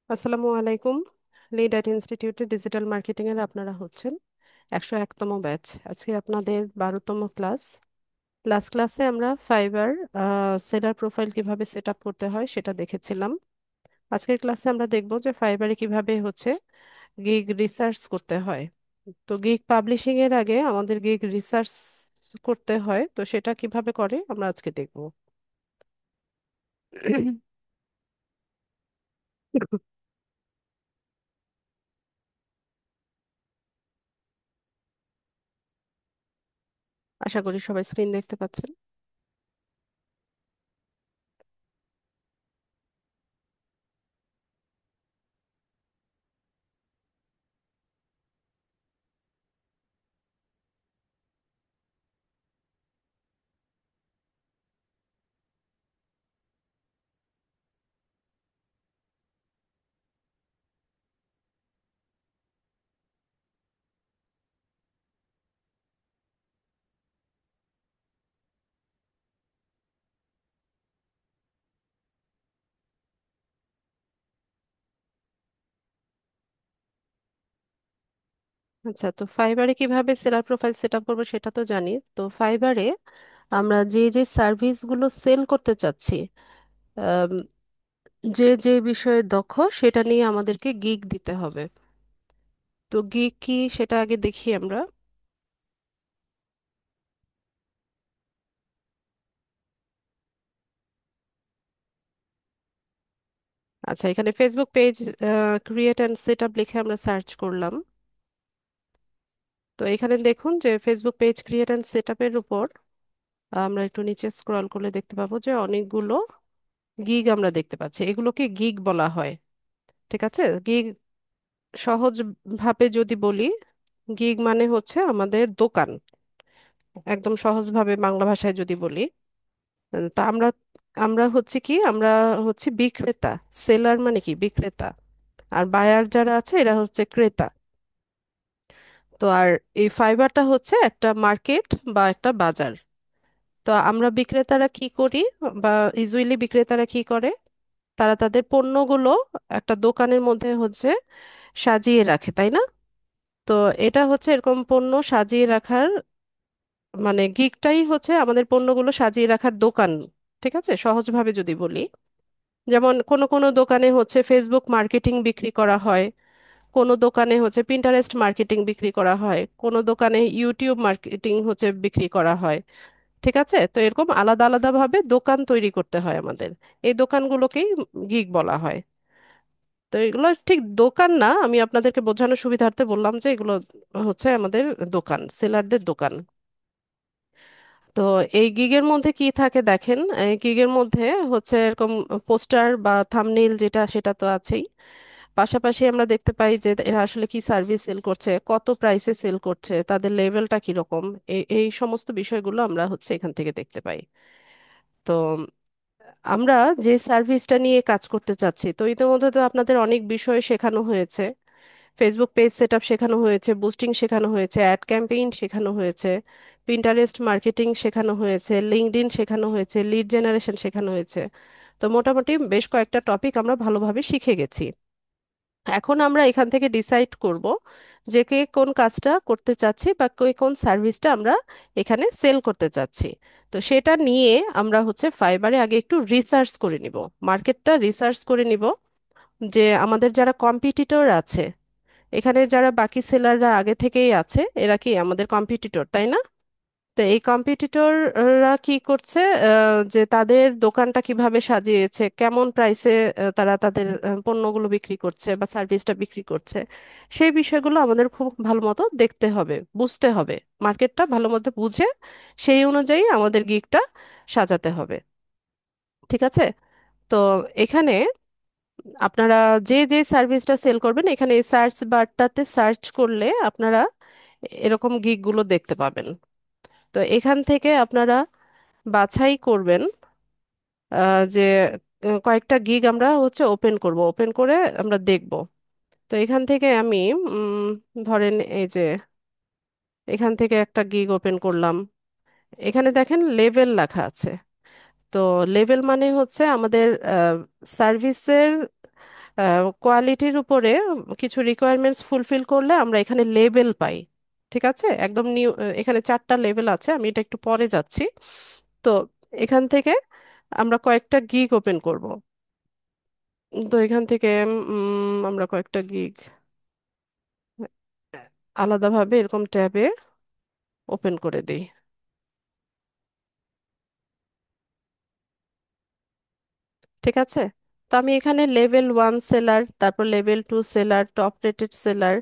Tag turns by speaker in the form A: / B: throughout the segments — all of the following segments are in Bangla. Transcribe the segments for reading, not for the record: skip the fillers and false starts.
A: আসসালামু আলাইকুম। লিড অ্যাট ইনস্টিটিউটে ডিজিটাল মার্কেটিং এর আপনারা হচ্ছেন 101তম ব্যাচ। আজকে আপনাদের 12তম ক্লাস। লাস্ট ক্লাসে আমরা ফাইবার সেলার প্রোফাইল কিভাবে সেট আপ করতে হয় সেটা দেখেছিলাম। আজকের ক্লাসে আমরা দেখব যে ফাইবারে কিভাবে গিগ রিসার্চ করতে হয়। তো গিগ পাবলিশিং এর আগে আমাদের গিগ রিসার্চ করতে হয়, তো সেটা কিভাবে করে আমরা আজকে দেখব। আশা করি সবাই স্ক্রিন দেখতে পাচ্ছেন। আচ্ছা, তো ফাইবারে কিভাবে সেলার প্রোফাইল সেট আপ করবো সেটা তো জানি। তো ফাইবারে আমরা যে যে সার্ভিসগুলো সেল করতে চাচ্ছি, আম, যে যে বিষয়ে দক্ষ সেটা নিয়ে আমাদেরকে গিগ দিতে হবে। তো গিগ কি সেটা আগে দেখি আমরা। আচ্ছা, এখানে Facebook page create and set up লিখে আমরা সার্চ করলাম। তো এখানে দেখুন যে Facebook page create and set আপের উপর আমরা একটু নিচে স্ক্রল করলে দেখতে পাবো যে অনেকগুলো গিগ আমরা দেখতে পাচ্ছি। এগুলোকে গিগ বলা হয়। ঠিক আছে, গিগ সহজ ভাবে যদি বলি, গিগ মানে হচ্ছে আমাদের দোকান। একদম সহজভাবে বাংলা ভাষায় যদি বলি, তা আমরা আমরা হচ্ছে কি আমরা হচ্ছে বিক্রেতা। সেলার মানে কি বিক্রেতা, আর বায়ার যারা আছে এরা হচ্ছে ক্রেতা। তো আর এই ফাইবারটা হচ্ছে একটা মার্কেট বা একটা বাজার। তো আমরা বিক্রেতারা কি করি, বা ইউজুয়ালি বিক্রেতারা কি করে, তারা তাদের পণ্যগুলো একটা দোকানের মধ্যে সাজিয়ে রাখে, তাই না? তো এটা হচ্ছে এরকম পণ্য সাজিয়ে রাখার, মানে গিগটাই হচ্ছে আমাদের পণ্যগুলো সাজিয়ে রাখার দোকান। ঠিক আছে, সহজভাবে যদি বলি, যেমন কোনো কোনো দোকানে ফেসবুক মার্কেটিং বিক্রি করা হয়, কোনো দোকানে পিন্টারেস্ট মার্কেটিং বিক্রি করা হয়, কোনো দোকানে ইউটিউব মার্কেটিং বিক্রি করা হয়। ঠিক আছে, তো এরকম আলাদা আলাদা ভাবে দোকান তৈরি করতে হয় আমাদের। এই দোকানগুলোকেই গিগ বলা হয়। তো এগুলো ঠিক দোকান না, আমি আপনাদেরকে বোঝানোর সুবিধার্থে বললাম যে এগুলো আমাদের দোকান, সেলারদের দোকান। তো এই গিগের মধ্যে কি থাকে দেখেন, এই গিগের মধ্যে এরকম পোস্টার বা থাম্বনেইল যেটা সেটা তো আছেই। পাশাপাশি আমরা দেখতে পাই যে এরা আসলে কি সার্ভিস সেল করছে, কত প্রাইসে সেল করছে, তাদের লেভেলটা কিরকম। এই সমস্ত বিষয়গুলো আমরা এখান থেকে দেখতে পাই। তো আমরা যে সার্ভিসটা নিয়ে কাজ করতে চাচ্ছি, তো ইতিমধ্যে তো আপনাদের অনেক বিষয় শেখানো হয়েছে। ফেসবুক পেজ সেট আপ শেখানো হয়েছে, বুস্টিং শেখানো হয়েছে, অ্যাড ক্যাম্পেইন শেখানো হয়েছে, পিন্টারেস্ট মার্কেটিং শেখানো হয়েছে, লিঙ্কডইন শেখানো হয়েছে, লিড জেনারেশন শেখানো হয়েছে। তো মোটামুটি বেশ কয়েকটা টপিক আমরা ভালোভাবে শিখে গেছি। এখন আমরা এখান থেকে ডিসাইড করব যে কে কোন কাজটা করতে চাচ্ছি বা কে কোন সার্ভিসটা আমরা এখানে সেল করতে চাচ্ছি। তো সেটা নিয়ে আমরা ফাইবারে আগে একটু রিসার্চ করে নিব, মার্কেটটা রিসার্চ করে নিব, যে আমাদের যারা কম্পিটিটর আছে, এখানে যারা বাকি সেলাররা আগে থেকেই আছে, এরা কি আমাদের কম্পিটিটর, তাই না? তো এই কম্পিটিটররা কি করছে, যে তাদের দোকানটা কিভাবে সাজিয়েছে, কেমন প্রাইসে তারা তাদের পণ্যগুলো বিক্রি করছে বা সার্ভিসটা বিক্রি করছে, সেই বিষয়গুলো আমাদের খুব ভালো মতো দেখতে হবে, বুঝতে হবে। মার্কেটটা ভালো মতো বুঝে সেই অনুযায়ী আমাদের গিগটা সাজাতে হবে। ঠিক আছে, তো এখানে আপনারা যে যে সার্ভিসটা সেল করবেন, এখানে এই সার্চ বারটাতে সার্চ করলে আপনারা এরকম গিগগুলো দেখতে পাবেন। তো এখান থেকে আপনারা বাছাই করবেন যে কয়েকটা গিগ আমরা ওপেন করব, ওপেন করে আমরা দেখব। তো এখান থেকে আমি উম, ধরেন এই যে এখান থেকে একটা গিগ ওপেন করলাম। এখানে দেখেন লেভেল লেখা আছে। তো লেভেল মানে আমাদের সার্ভিসের কোয়ালিটির উপরে কিছু রিকোয়ারমেন্টস ফুলফিল করলে আমরা এখানে লেবেল পাই। ঠিক আছে, একদম নিউ। এখানে 4টা লেভেল আছে, আমি এটা একটু পরে যাচ্ছি। তো এখান থেকে আমরা কয়েকটা গিগ ওপেন করব। তো এখান থেকে আমরা কয়েকটা গিগ আলাদাভাবে এরকম ট্যাবে ওপেন করে দিই। ঠিক আছে, তো আমি এখানে লেভেল 1 সেলার, তারপর level 2 seller, top rated seller,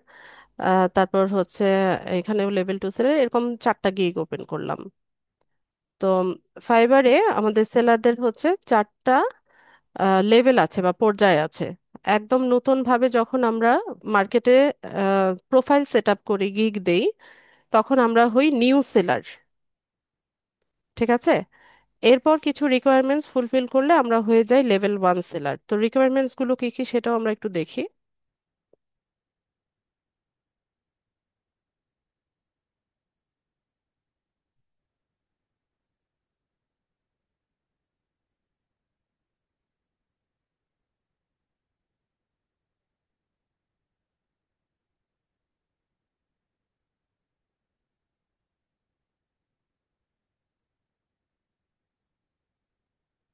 A: তারপর হচ্ছে এখানেও লেভেল 2 সেলার, এরকম 4টা গিগ ওপেন করলাম। তো ফাইবারে আমাদের সেলারদের হচ্ছে 4টা লেভেল আছে বা পর্যায় আছে। একদম নতুন ভাবে যখন আমরা মার্কেটে প্রোফাইল সেট আপ করি, গিগ দেই, তখন আমরা হই নিউ সেলার। ঠিক আছে, এরপর কিছু রিকোয়ারমেন্টস ফুলফিল করলে আমরা হয়ে যাই লেভেল 1 সেলার। তো রিকোয়ারমেন্টস গুলো কি কি সেটাও আমরা একটু দেখি।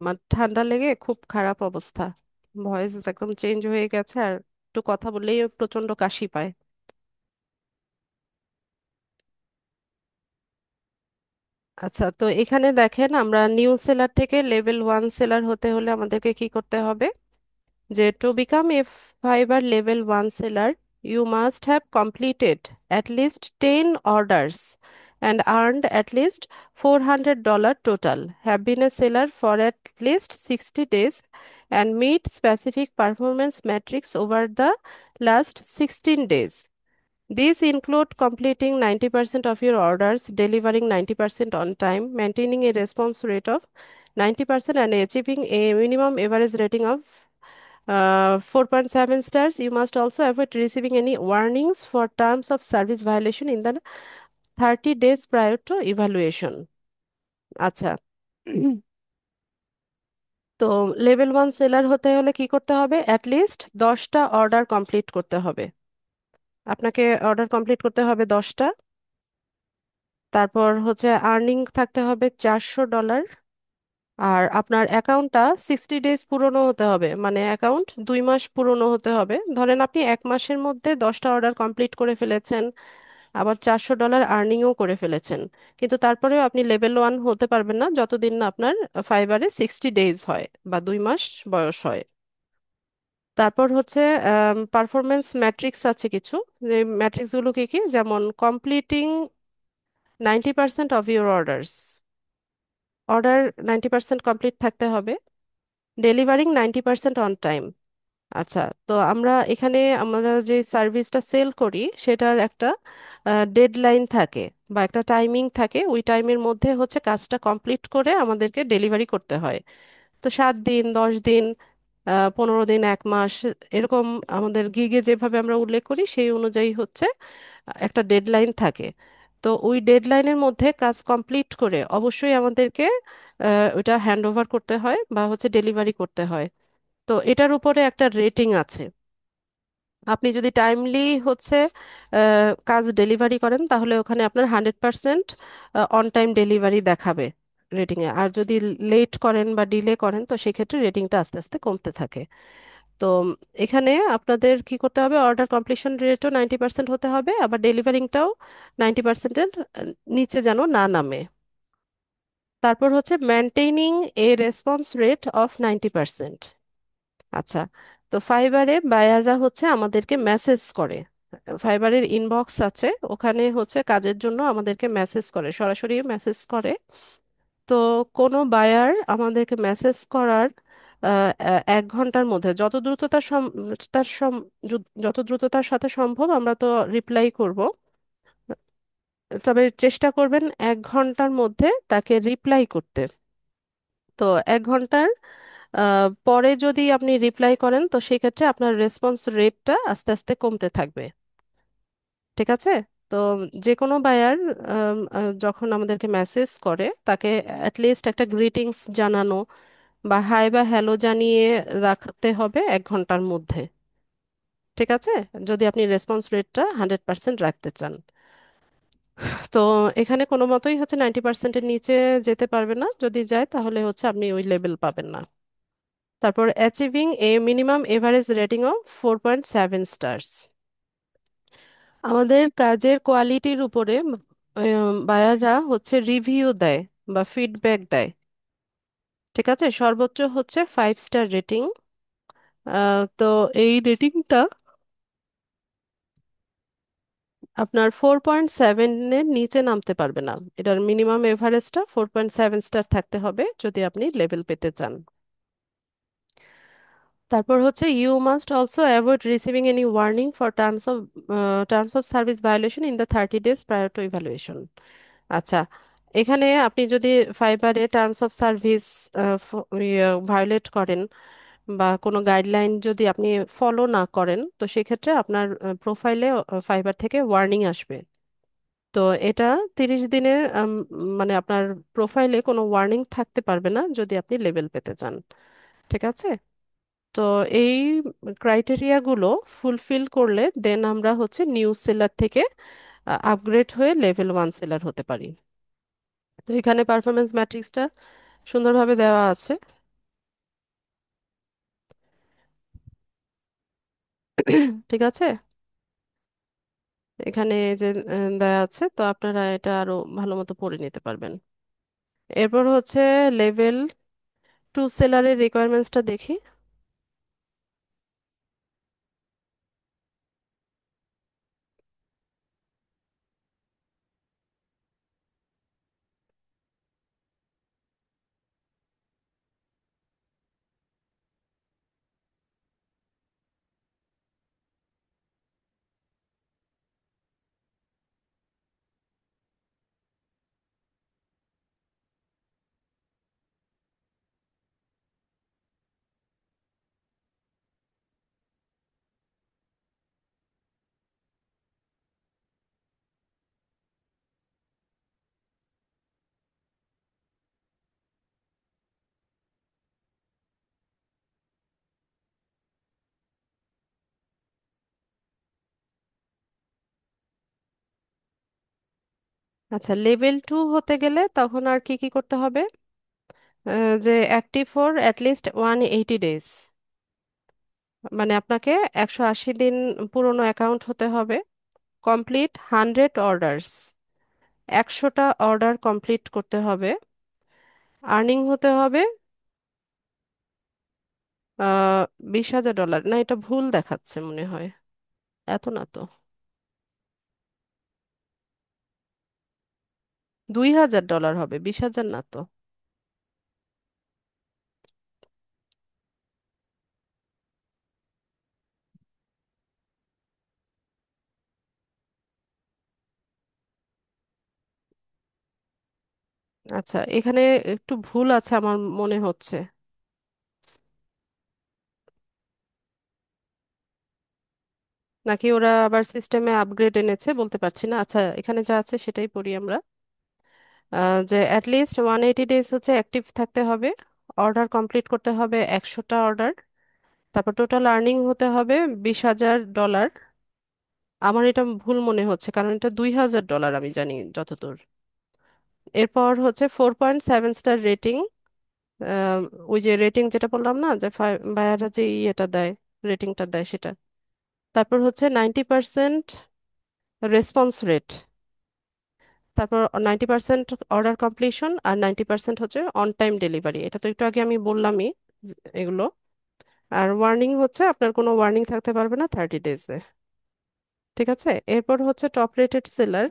A: আমার ঠান্ডা লেগে খুব খারাপ অবস্থা, ভয়েস একদম চেঞ্জ হয়ে গেছে, আর একটু কথা বললেই প্রচন্ড কাশি পায়। আচ্ছা, তো এখানে দেখেন আমরা নিউ সেলার থেকে লেভেল 1 সেলার হতে হলে আমাদেরকে কি করতে হবে, যে to become a fibre level 1 seller, you must have completed at least 10 orders and earned at least $400 total, have been a seller for at least 60 days, and meet specific performance metrics over the last 16 days. These include completing 90% of your orders, delivering 90% on time, maintaining a response rate of 90%, and achieving a minimum average rating of 4.7 stars. You must also avoid receiving any warnings for terms of service violation in the 30 days prior to evaluation. আচ্ছা, তো লেভেল 1 সেলার হতে হলে কি করতে হবে, অ্যাটলিস্ট 10টা অর্ডার কমপ্লিট করতে হবে। আপনাকে অর্ডার কমপ্লিট করতে হবে 10টা। তারপর হচ্ছে আর্নিং থাকতে হবে $400। আর আপনার অ্যাকাউন্টটা 60 ডেজ পুরনো হতে হবে, মানে অ্যাকাউন্ট 2 মাস পুরনো হতে হবে। ধরেন আপনি 1 মাসের মধ্যে 10টা অর্ডার কমপ্লিট করে ফেলেছেন, আবার $400 আর্নিংও করে ফেলেছেন, কিন্তু তারপরেও আপনি লেভেল 1 হতে পারবেন না যতদিন না আপনার ফাইবারে 60 ডেজ হয় বা 2 মাস বয়স হয়। তারপর হচ্ছে পারফরমেন্স ম্যাট্রিক্স আছে কিছু, যে ম্যাট্রিক্সগুলো কি কি, যেমন completing 90% of your orders, order 90% complete থাকতে হবে, ডেলিভারিং 90% অন টাইম। আচ্ছা, তো এখানে আমরা যে সার্ভিসটা সেল করি সেটার একটা ডেডলাইন থাকে বা একটা টাইমিং থাকে, ওই টাইমের মধ্যে হচ্ছে কাজটা কমপ্লিট করে আমাদেরকে ডেলিভারি করতে হয়। তো 7 দিন, 10 দিন, 15 দিন, 1 মাস, এরকম আমাদের গিগে যেভাবে আমরা উল্লেখ করি সেই অনুযায়ী হচ্ছে একটা ডেডলাইন থাকে। তো ওই ডেডলাইনের মধ্যে কাজ কমপ্লিট করে অবশ্যই আমাদেরকে ওটা হ্যান্ড ওভার করতে হয় বা হচ্ছে ডেলিভারি করতে হয়। তো এটার উপরে একটা রেটিং আছে। আপনি যদি টাইমলি হচ্ছে কাজ ডেলিভারি করেন তাহলে ওখানে আপনার 100% অন টাইম ডেলিভারি দেখাবে রেটিংয়ে। আর যদি লেট করেন বা ডিলে করেন তো সেক্ষেত্রে রেটিংটা আস্তে আস্তে কমতে থাকে। তো এখানে আপনাদের কি করতে হবে, অর্ডার কমপ্লিশন রেটও 90% হতে হবে, আবার ডেলিভারিংটাও 90%-এর নিচে যেন না নামে। তারপর হচ্ছে মেনটেইনিং এ রেসপন্স রেট অফ 90%। আচ্ছা, তো ফাইবারে বায়াররা হচ্ছে আমাদেরকে মেসেজ করে, ফাইবারের ইনবক্স আছে, ওখানে হচ্ছে কাজের জন্য আমাদেরকে মেসেজ করে, সরাসরি মেসেজ করে। তো কোনো বায়ার আমাদেরকে মেসেজ করার 1 ঘন্টার মধ্যে যত দ্রুততার তার যত দ্রুততার সাথে সম্ভব আমরা তো রিপ্লাই করব। তবে চেষ্টা করবেন 1 ঘন্টার মধ্যে তাকে রিপ্লাই করতে। তো 1 ঘন্টার পরে যদি আপনি রিপ্লাই করেন তো সেক্ষেত্রে আপনার রেসপন্স রেটটা আস্তে আস্তে কমতে থাকবে। ঠিক আছে, তো যে কোনো বায়ার যখন আমাদেরকে মেসেজ করে তাকে অ্যাটলিস্ট একটা গ্রিটিংস জানানো, বা হাই বা হ্যালো জানিয়ে রাখতে হবে 1 ঘন্টার মধ্যে। ঠিক আছে, যদি আপনি রেসপন্স রেটটা 100% রাখতে চান। তো এখানে কোনো মতোই হচ্ছে 90%-এর নিচে যেতে পারবে না, যদি যায় তাহলে হচ্ছে আপনি ওই লেভেল পাবেন না। তারপর achieving A minimum average rating of 4.7 stars. আমাদের কাজের কোয়ালিটির উপরে বায়াররা হচ্ছে রিভিউ দেয় বা ফিডব্যাক দেয়। ঠিক আছে, সর্বোচ্চ হচ্ছে 5 স্টার রেটিং। তো এই রেটিংটা আপনার 4.7-এর নিচে নামতে পারবে না। এটার মিনিমাম এভারেজটা 4.7 স্টার থাকতে হবে যদি আপনি লেভেল পেতে চান। তারপর হচ্ছে you must also avoid receiving any warning for terms of service violation in the 30 days prior to evaluation. আচ্ছা, এখানে আপনি যদি ফাইবারে টার্মস অফ সার্ভিস ভায়োলেট করেন বা কোনো গাইডলাইন যদি আপনি ফলো না করেন, তো সেক্ষেত্রে আপনার প্রোফাইলে ফাইবার থেকে ওয়ার্নিং আসবে। তো এটা 30 দিনের মানে আপনার প্রোফাইলে কোনো ওয়ার্নিং থাকতে পারবে না যদি আপনি লেভেল পেতে চান। ঠিক আছে, তো এই ক্রাইটেরিয়াগুলো ফুলফিল করলে দেন আমরা হচ্ছে নিউ সেলার থেকে আপগ্রেড হয়ে লেভেল 1 সেলার হতে পারি। তো এখানে পারফরমেন্স ম্যাট্রিক্সটা সুন্দরভাবে দেওয়া আছে। ঠিক আছে, এখানে যে দেওয়া আছে, তো আপনারা এটা আরো ভালো মতো পড়ে নিতে পারবেন। এরপর হচ্ছে লেভেল 2 সেলারের রিকোয়ারমেন্টসটা দেখি। আচ্ছা, লেভেল 2 হতে গেলে তখন আর কি কি করতে হবে? যে অ্যাক্টিভ ফর অ্যাটলিস্ট 180 ডেজ, মানে আপনাকে 180 দিন পুরনো অ্যাকাউন্ট হতে হবে। কমপ্লিট 100 অর্ডারস, 100টা অর্ডার কমপ্লিট করতে হবে। আর্নিং হতে হবে আহ $20,000। না, এটা ভুল দেখাচ্ছে মনে হয়, এত না তো, 2,000 ডলার হবে, 20,000 না তো। আচ্ছা, এখানে একটু ভুল আছে আমার মনে হচ্ছে, নাকি ওরা আবার সিস্টেমে আপগ্রেড এনেছে বলতে পারছি না। আচ্ছা, এখানে যা আছে সেটাই পড়ি আমরা। যে অ্যাটলিস্ট 180 ডেজ হচ্ছে অ্যাক্টিভ থাকতে হবে, অর্ডার কমপ্লিট করতে হবে 100টা অর্ডার, তারপর টোটাল আর্নিং হতে হবে $20,000। আমার এটা ভুল মনে হচ্ছে, কারণ এটা $2,000 আমি জানি যতদূর। এরপর হচ্ছে 4.7 স্টার রেটিং। ওই যে রেটিং যেটা বললাম না, যে বায়াররা যে ইয়েটা দেয়, রেটিংটা দেয় সেটা। তারপর হচ্ছে 90% রেসপন্স রেট, তারপর 90% অর্ডার কমপ্লিশন, আর 90% হচ্ছে অন টাইম ডেলিভারি। এটা তো একটু আগে আমি বললামই এগুলো। আর ওয়ার্নিং হচ্ছে আপনার কোনো ওয়ার্নিং থাকতে পারবে না 30 ডেজে। ঠিক আছে, এরপর হচ্ছে top rated seller.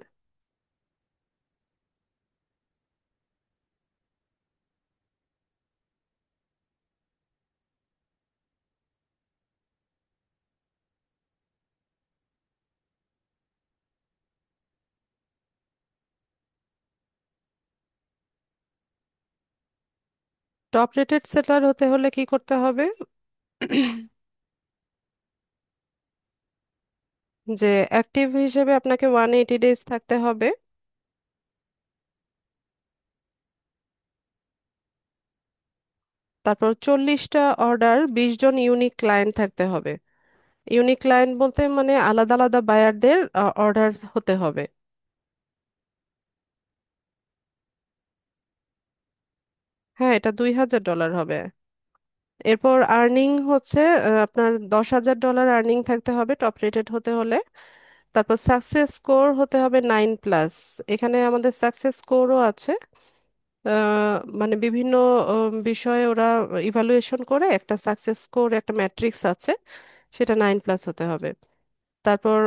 A: Top rated seller হতে হলে কি করতে হবে? যে অ্যাক্টিভ হিসেবে আপনাকে 180 ডেজ থাকতে হবে। তারপর 40টা অর্ডার, 20 জন ইউনিক ক্লায়েন্ট থাকতে হবে। ইউনিক ক্লায়েন্ট বলতে মানে আলাদা আলাদা বায়ারদের অর্ডার হতে হবে। হ্যাঁ, এটা $2,000 হবে। এরপর আর্নিং হচ্ছে আপনার $10,000 আর্নিং থাকতে হবে টপ রেটেড হতে হলে। তারপর সাকসেস স্কোর হতে হবে 9+। এখানে আমাদের সাকসেস স্কোরও আছে। মানে বিভিন্ন বিষয়ে ওরা ইভালুয়েশন করে একটা সাকসেস স্কোর, একটা ম্যাট্রিক্স আছে, সেটা 9+ হতে হবে। তারপর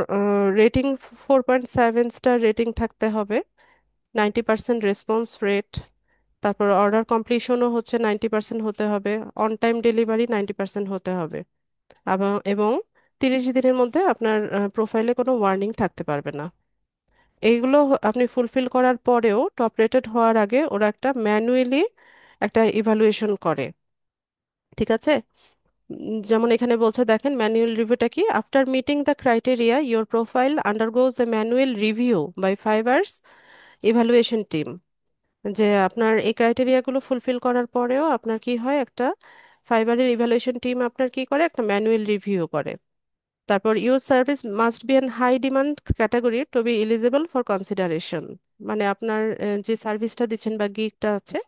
A: রেটিং 4.7 স্টার রেটিং থাকতে হবে। 90% রেসপন্স রেট। তারপর অর্ডার কমপ্লিশনও হচ্ছে 90% হতে হবে। অন টাইম ডেলিভারি 90% হতে হবে। এবং 30 দিনের মধ্যে আপনার প্রোফাইলে কোনো ওয়ার্নিং থাকতে পারবে না। এইগুলো আপনি ফুলফিল করার পরেও টপ রেটেড হওয়ার আগে ওরা একটা ম্যানুয়ালি একটা ইভালুয়েশন করে। ঠিক আছে? যেমন এখানে বলছে, দেখেন ম্যানুয়াল রিভিউটা কি: after meeting the criteria your profile undergoes a manual review by 5 hours evaluation team. যে আপনার এই ক্রাইটেরিয়াগুলো ফুলফিল করার পরেও আপনার কি হয়, একটা 5 আওয়ারের ইভালুয়েশন টিম আপনার কি করে, একটা ম্যানুয়াল রিভিউ করে। তারপর your service must be an high demand category to be eligible for consideration. মানে আপনার যে সার্ভিসটা দিচ্ছেন বা গিগটা আছে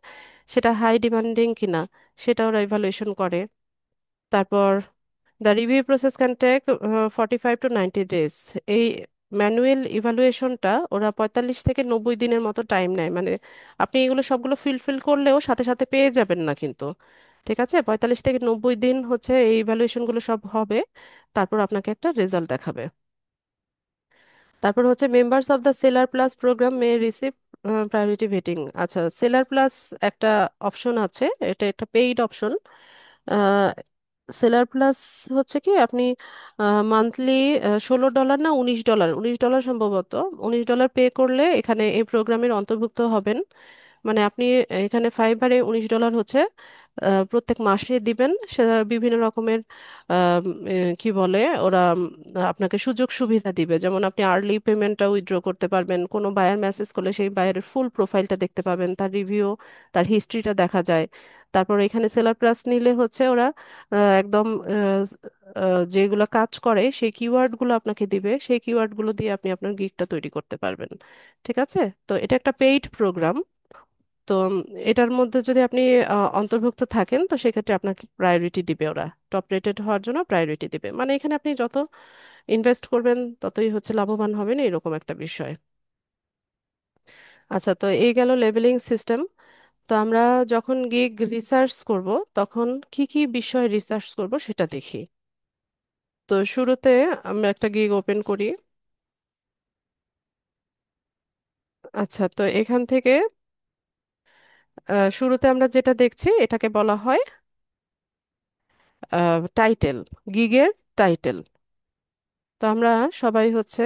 A: সেটা হাই ডিমান্ডিং কিনা সেটা ওরা ইভালুয়েশন করে। তারপর the review process can take 45 to 90 days. এই ম্যানুয়াল ইভালুয়েশনটা ওরা 45 থেকে 90 দিনের মতো টাইম নেয়। মানে আপনি এগুলো সবগুলো ফিল করলেও সাথে সাথে পেয়ে যাবেন না কিন্তু। ঠিক আছে, 45 থেকে 90 দিন হচ্ছে এই ইভ্যালুয়েশনগুলো সব হবে। তারপর আপনাকে একটা রেজাল্ট দেখাবে। তারপর হচ্ছে members of the seller plus program may receive priority vetting. আচ্ছা, সেলার প্লাস একটা অপশন আছে, এটা একটা পেইড অপশন। সেলার প্লাস হচ্ছে কি, আপনি মান্থলি $16 না $19, $19 সম্ভবত, $19 পে করলে এখানে এই প্রোগ্রামের অন্তর্ভুক্ত হবেন। মানে আপনি এখানে ফাইবারে $19 হচ্ছে প্রত্যেক মাসে দিবেন। সেটা বিভিন্ন রকমের কি বলে ওরা, আপনাকে সুযোগ সুবিধা দিবে। যেমন আপনি আর্লি পেমেন্টটা উইথড্র করতে পারবেন, কোনো বায়ার মেসেজ করলে সেই বায়ারের ফুল প্রোফাইলটা দেখতে পাবেন, তার রিভিউ, তার হিস্ট্রিটা দেখা যায়। তারপর এখানে সেলার প্লাস নিলে হচ্ছে ওরা একদম যেগুলো কাজ করে সেই কিওয়ার্ডগুলো আপনাকে দিবে, সেই কিওয়ার্ডগুলো দিয়ে আপনি আপনার গিগটা তৈরি করতে পারবেন। ঠিক আছে? তো এটা একটা পেইড প্রোগ্রাম। তো এটার মধ্যে যদি আপনি অন্তর্ভুক্ত থাকেন তো সেক্ষেত্রে আপনাকে প্রায়োরিটি দিবে ওরা। টপ রেটেড হওয়ার জন্য প্রায়োরিটি দিবে, মানে এখানে আপনি যত ইনভেস্ট করবেন ততই হচ্ছে লাভবান হবেন, এরকম একটা বিষয়। আচ্ছা, তো এই গেল লেভেলিং সিস্টেম। তো আমরা যখন গিগ রিসার্চ করব তখন কি কি বিষয় রিসার্চ করব সেটা দেখি। তো শুরুতে আমরা একটা গিগ ওপেন করি। আচ্ছা, তো এখান থেকে শুরুতে আমরা যেটা দেখছি এটাকে বলা হয় টাইটেল, গিগের টাইটেল। তো আমরা সবাই হচ্ছে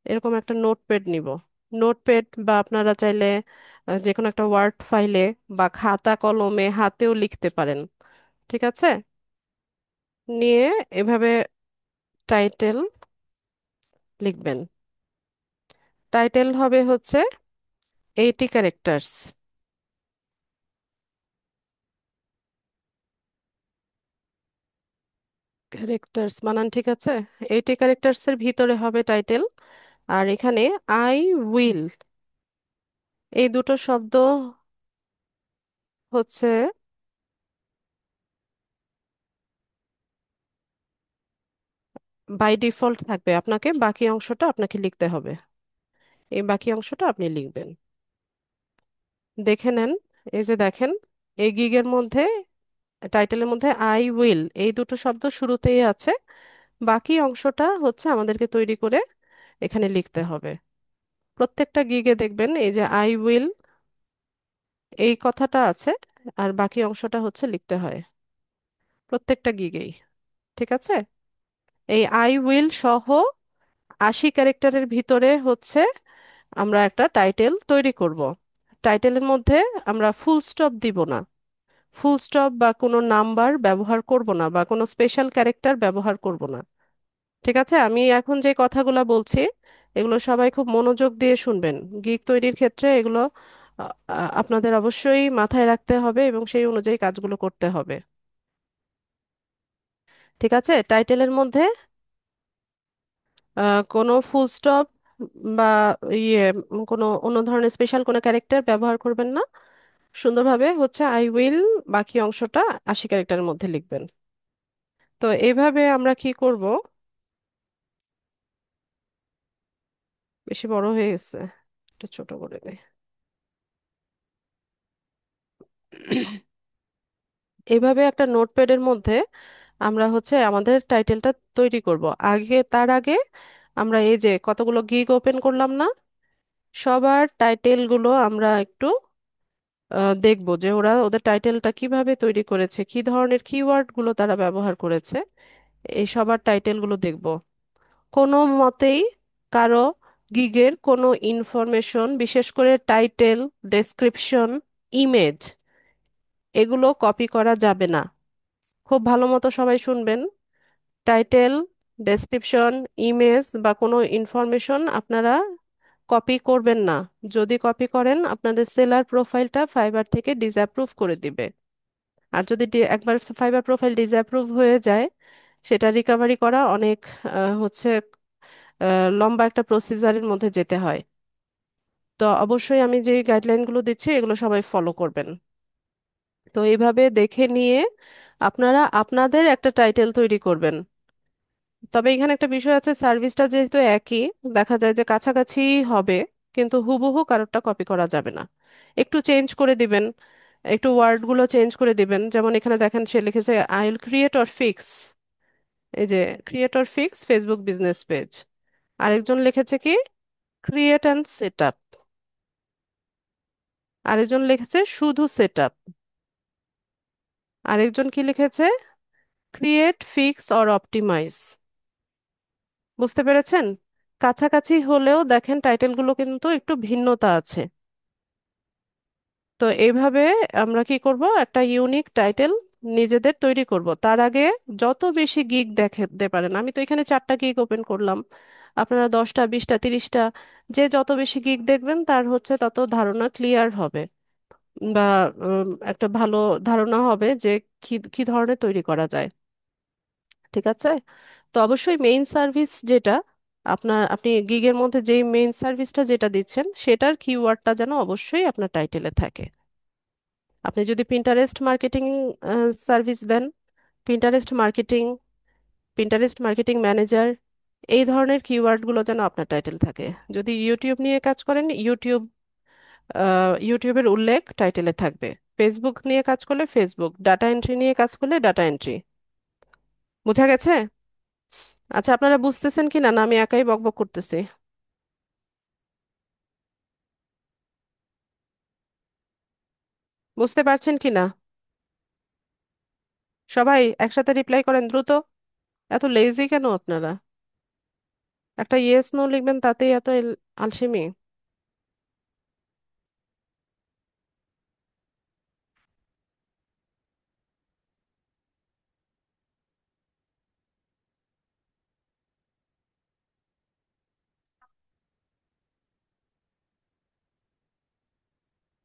A: এরকম একটা নোটপ্যাড নিব। নোটপ্যাড বা আপনারা চাইলে যে কোনো একটা ওয়ার্ড ফাইলে বা খাতা কলমে হাতেও লিখতে পারেন। ঠিক আছে? নিয়ে এভাবে টাইটেল লিখবেন। টাইটেল হবে হচ্ছে 80 ক্যারেক্টার্স। ক্যারেক্টার্স বানান ঠিক আছে? 80 ক্যারেক্টার্স এর ভিতরে হবে টাইটেল। আর এখানে আই উইল, এই দুটো শব্দ হচ্ছে বাই ডিফল্ট থাকবে, আপনাকে বাকি অংশটা আপনাকে লিখতে হবে। এই বাকি অংশটা আপনি লিখবেন। দেখে নেন, এই যে দেখেন, এই গিগের মধ্যে, টাইটেলের মধ্যে আই উইল এই দুটো শব্দ শুরুতেই আছে। বাকি অংশটা হচ্ছে আমাদেরকে তৈরি করে এখানে লিখতে হবে। প্রত্যেকটা গিগে দেখবেন এই যে আই উইল এই কথাটা আছে, আর বাকি অংশটা হচ্ছে লিখতে হয় প্রত্যেকটা গিগেই। ঠিক আছে? এই আই উইল সহ 80 ক্যারেক্টারের ভিতরে হচ্ছে আমরা একটা টাইটেল তৈরি করব। টাইটেলের মধ্যে আমরা ফুল স্টপ দিব না। ফুল স্টপ বা কোনো নাম্বার ব্যবহার করব না, বা কোনো স্পেশাল ক্যারেক্টার ব্যবহার করব না। ঠিক আছে? আমি এখন যে কথাগুলো বলছি এগুলো সবাই খুব মনোযোগ দিয়ে শুনবেন। গিগ তৈরির ক্ষেত্রে এগুলো আপনাদের অবশ্যই মাথায় রাখতে হবে এবং সেই অনুযায়ী কাজগুলো করতে হবে। ঠিক আছে, টাইটেলের মধ্যে কোনো ফুল স্টপ বা ইয়ে কোনো অন্য ধরনের স্পেশাল কোনো ক্যারেক্টার ব্যবহার করবেন না। সুন্দরভাবে হচ্ছে আই উইল বাকি অংশটা 80 ক্যারেক্টারের মধ্যে লিখবেন। তো এইভাবে আমরা কি করব, বেশি বড় হয়ে গেছে, একটু ছোট করে দেই। এইভাবে একটা নোটপ্যাডের মধ্যে আমরা হচ্ছে আমাদের টাইটেলটা তৈরি করব। তার আগে আমরা এই যে কতগুলো গিগ ওপেন করলাম না, সবার টাইটেলগুলো আমরা একটু দেখব যে ওরা ওদের টাইটেলটা কিভাবে তৈরি করেছে, কি ধরনের কিওয়ার্ড গুলো তারা ব্যবহার করেছে, এই সবার টাইটেলগুলো দেখব। কোনো মতেই কারো গিগের কোনো ইনফরমেশন, বিশেষ করে টাইটেল, ডেসক্রিপশন, ইমেজ, এগুলো কপি করা যাবে না। খুব ভালো মতো সবাই শুনবেন। টাইটেল, ডেসক্রিপশন, ইমেজ বা কোনো ইনফরমেশন আপনারা কপি করবেন না। যদি কপি করেন আপনাদের সেলার প্রোফাইলটা ফাইবার থেকে ডিসঅ্যাপ্রুভ করে দিবে। আর যদি একবার ফাইবার প্রোফাইল ডিসঅ্যাপ্রুভ হয়ে যায়, সেটা রিকভারি করা অনেক হচ্ছে লম্বা একটা প্রসিজারের মধ্যে যেতে হয়। তো অবশ্যই আমি যে গাইডলাইনগুলো দিচ্ছি এগুলো সবাই ফলো করবেন। তো এইভাবে দেখে নিয়ে আপনারা আপনাদের একটা টাইটেল তৈরি করবেন। তবে এখানে একটা বিষয় আছে, সার্ভিসটা যেহেতু একই, দেখা যায় যে কাছাকাছি হবে, কিন্তু হুবহু কারোরটা কপি করা যাবে না। একটু চেঞ্জ করে দিবেন, একটু ওয়ার্ডগুলো চেঞ্জ করে দিবেন। যেমন এখানে দেখেন সে লিখেছে I will create or fix, এই যে create or fix Facebook business page. আরেকজন লিখেছে কি ক্রিয়েট অ্যান্ড সেট আপ, আরেকজন লিখেছে শুধু সেট আপ, আরেকজন কি লিখেছে ক্রিয়েট ফিক্স অর অপটিমাইজ। বুঝতে পেরেছেন? কাছাকাছি হলেও দেখেন টাইটেলগুলো কিন্তু একটু ভিন্নতা আছে। তো এইভাবে আমরা কি করব, একটা ইউনিক টাইটেল নিজেদের তৈরি করব। তার আগে যত বেশি গিগ দেখাতে পারেন, আমি তো এখানে 4টা গিগ ওপেন করলাম, আপনারা 10টা, 20টা, 30টা, যে যত বেশি গিগ দেখবেন তার হচ্ছে তত ধারণা ক্লিয়ার হবে, বা একটা ভালো ধারণা হবে যে কি কি ধরনের তৈরি করা যায়। ঠিক আছে? তো অবশ্যই মেইন সার্ভিস যেটা আপনি গিগের মধ্যে যেই মেইন সার্ভিসটা যেটা দিচ্ছেন সেটার কিওয়ার্ডটা যেন অবশ্যই আপনার টাইটেলে থাকে। আপনি যদি পিন্টারেস্ট মার্কেটিং সার্ভিস দেন, Pinterest marketing, Pinterest marketing manager, এই ধরনের কিওয়ার্ডগুলো যেন আপনার টাইটেল থাকে। যদি ইউটিউব নিয়ে কাজ করেন, ইউটিউবের উল্লেখ টাইটেলে থাকবে। ফেসবুক নিয়ে কাজ করলে ফেসবুক, ডাটা এন্ট্রি নিয়ে কাজ করলে ডাটা এন্ট্রি। বোঝা গেছে? আচ্ছা, আপনারা বুঝতেছেন কি না, না আমি একাই বকবক করতেছি? বুঝতে পারছেন কি না? সবাই একসাথে রিপ্লাই করেন দ্রুত। এত লেজি কেন আপনারা? একটা ইয়েস নো লিখবেন, তাতেই এত আলসেমি?